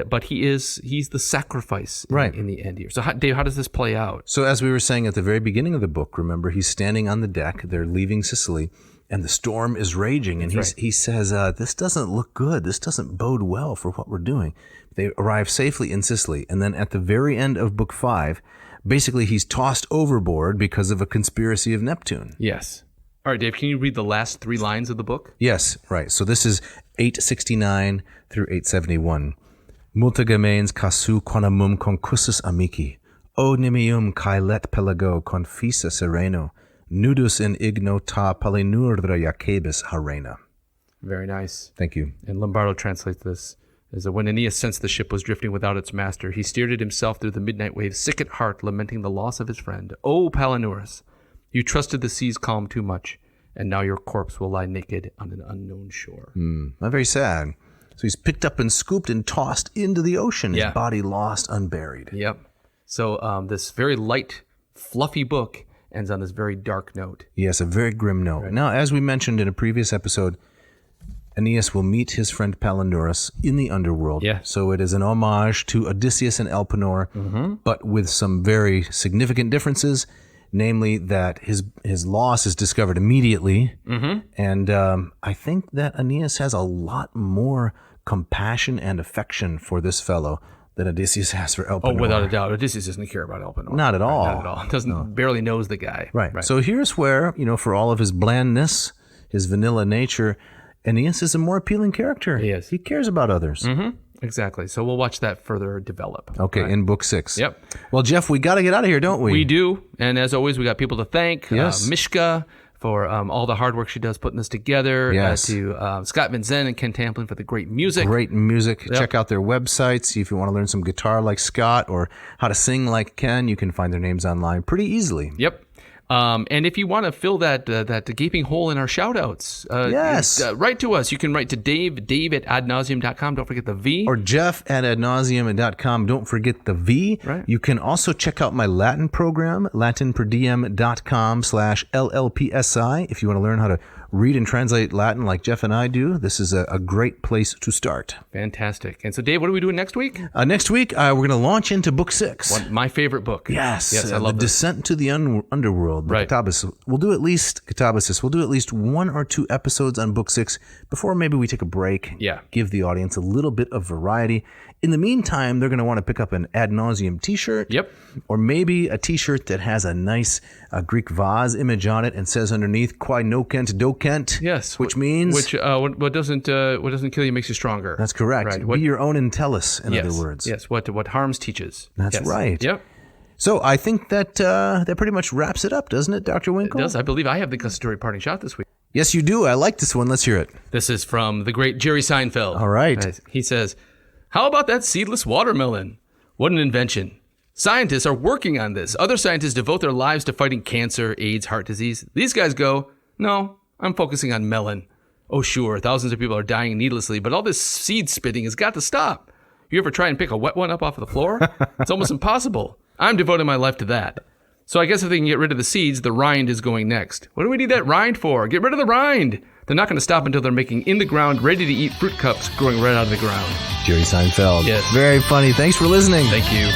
but he's the sacrifice in the end here. So Dave, how does this play out? So as we were saying at the very beginning of the book, remember he's standing on the deck. They're leaving Sicily, and the storm is raging, and he says, "This doesn't look good. This doesn't bode well for what we're doing." They arrive safely in Sicily, and then at the very end of Book 5, basically he's tossed overboard because of a conspiracy of Neptune. Yes. All right, Dave, can you read the last 3 lines of the book? Yes, right. So this is 869 through 871. Multa gemens casu quanamum concussus amici, o nimium cae let pelago confisa sereno, nudus in igno ta palinurdra Jacobus harena. Very nice. Thank you. And Lombardo translates this as when Aeneas sensed the ship was drifting without its master, he steered it himself through the midnight waves, sick at heart, lamenting the loss of his friend. O Palinurus, you trusted the sea's calm too much, and now your corpse will lie naked on an unknown shore. Not very sad. So he's picked up and scooped and tossed into the ocean, his body lost unburied. Yep. So this very light, fluffy book ends on this very dark note. Yes, a very grim note. Right. Now, as we mentioned in a previous episode, Aeneas will meet his friend Palinurus in the underworld. Yeah. So it is an homage to Odysseus and Elpenor, but with some very significant differences, namely that his loss is discovered immediately. And I think that Aeneas has a lot more compassion and affection for this fellow than Odysseus has for Elpenor. Oh, without a doubt. Odysseus doesn't care about Elpenor. Not at all. Not at all. Barely knows the guy. Right. So here's where, for all of his blandness, his vanilla nature, Aeneas is a more appealing character. He is. He cares about others. Exactly. So we'll watch that further develop. Okay, in Book 6. Yep. Well, Jeff, we got to get out of here, don't we? We do. And as always, we got people to thank. Yes. Mishka for all the hard work she does putting this together. Yes. To Scott Van Zen and Ken Tamplin for the great music. Great music. Yep. Check out their website. See if you want to learn some guitar like Scott or how to sing like Ken. You can find their names online pretty easily. Yep. And if you want to fill that gaping hole in our shout-outs, yes. Write to us. You can write to Dave at adnauseam.com. Don't forget the V. Or Jeff at adnauseam.com. Don't forget the V. Right. You can also check out my Latin program, latinperdiem.com/LLPSI. If you want to learn how to read and translate Latin like Jeff and I do, this is a great place to start. Fantastic. And so, Dave, what are we doing next week? Next week, we're going to launch into Book 6. My favorite book. Yes. I love The Descent to the Underworld. Right. Catabasis. We'll do at least 1 or 2 episodes on Book 6 before maybe we take a break. Yeah. Give the audience a little bit of variety. In the meantime, they're going to want to pick up an Ad Nauseam t-shirt. Yep. Or maybe a t-shirt that has a nice Greek vase image on it and says underneath, Quae nocent docent. Yes. Which means... what doesn't kill you makes you stronger. That's correct. Right. Be your own Entellus, in other words. Yes. What harms teaches. That's right. Yep. So I think that pretty much wraps it up, doesn't it, Dr. Winkle? It does. I believe I have the customary parting shot this week. Yes, you do. I like this one. Let's hear it. This is from the great Jerry Seinfeld. All right. He says, "How about that seedless watermelon? What an invention. Scientists are working on this. Other scientists devote their lives to fighting cancer, AIDS, heart disease. These guys go, no, I'm focusing on melon. Oh, sure, thousands of people are dying needlessly, but all this seed spitting has got to stop. You ever try and pick a wet one up off of the floor? It's almost impossible. I'm devoting my life to that. So I guess if they can get rid of the seeds, the rind is going next. What do we need that rind for? Get rid of the rind. They're not going to stop until they're making in the ground, ready to eat fruit cups growing right out of the ground." Jerry Seinfeld. Yes. Very funny. Thanks for listening. Thank you.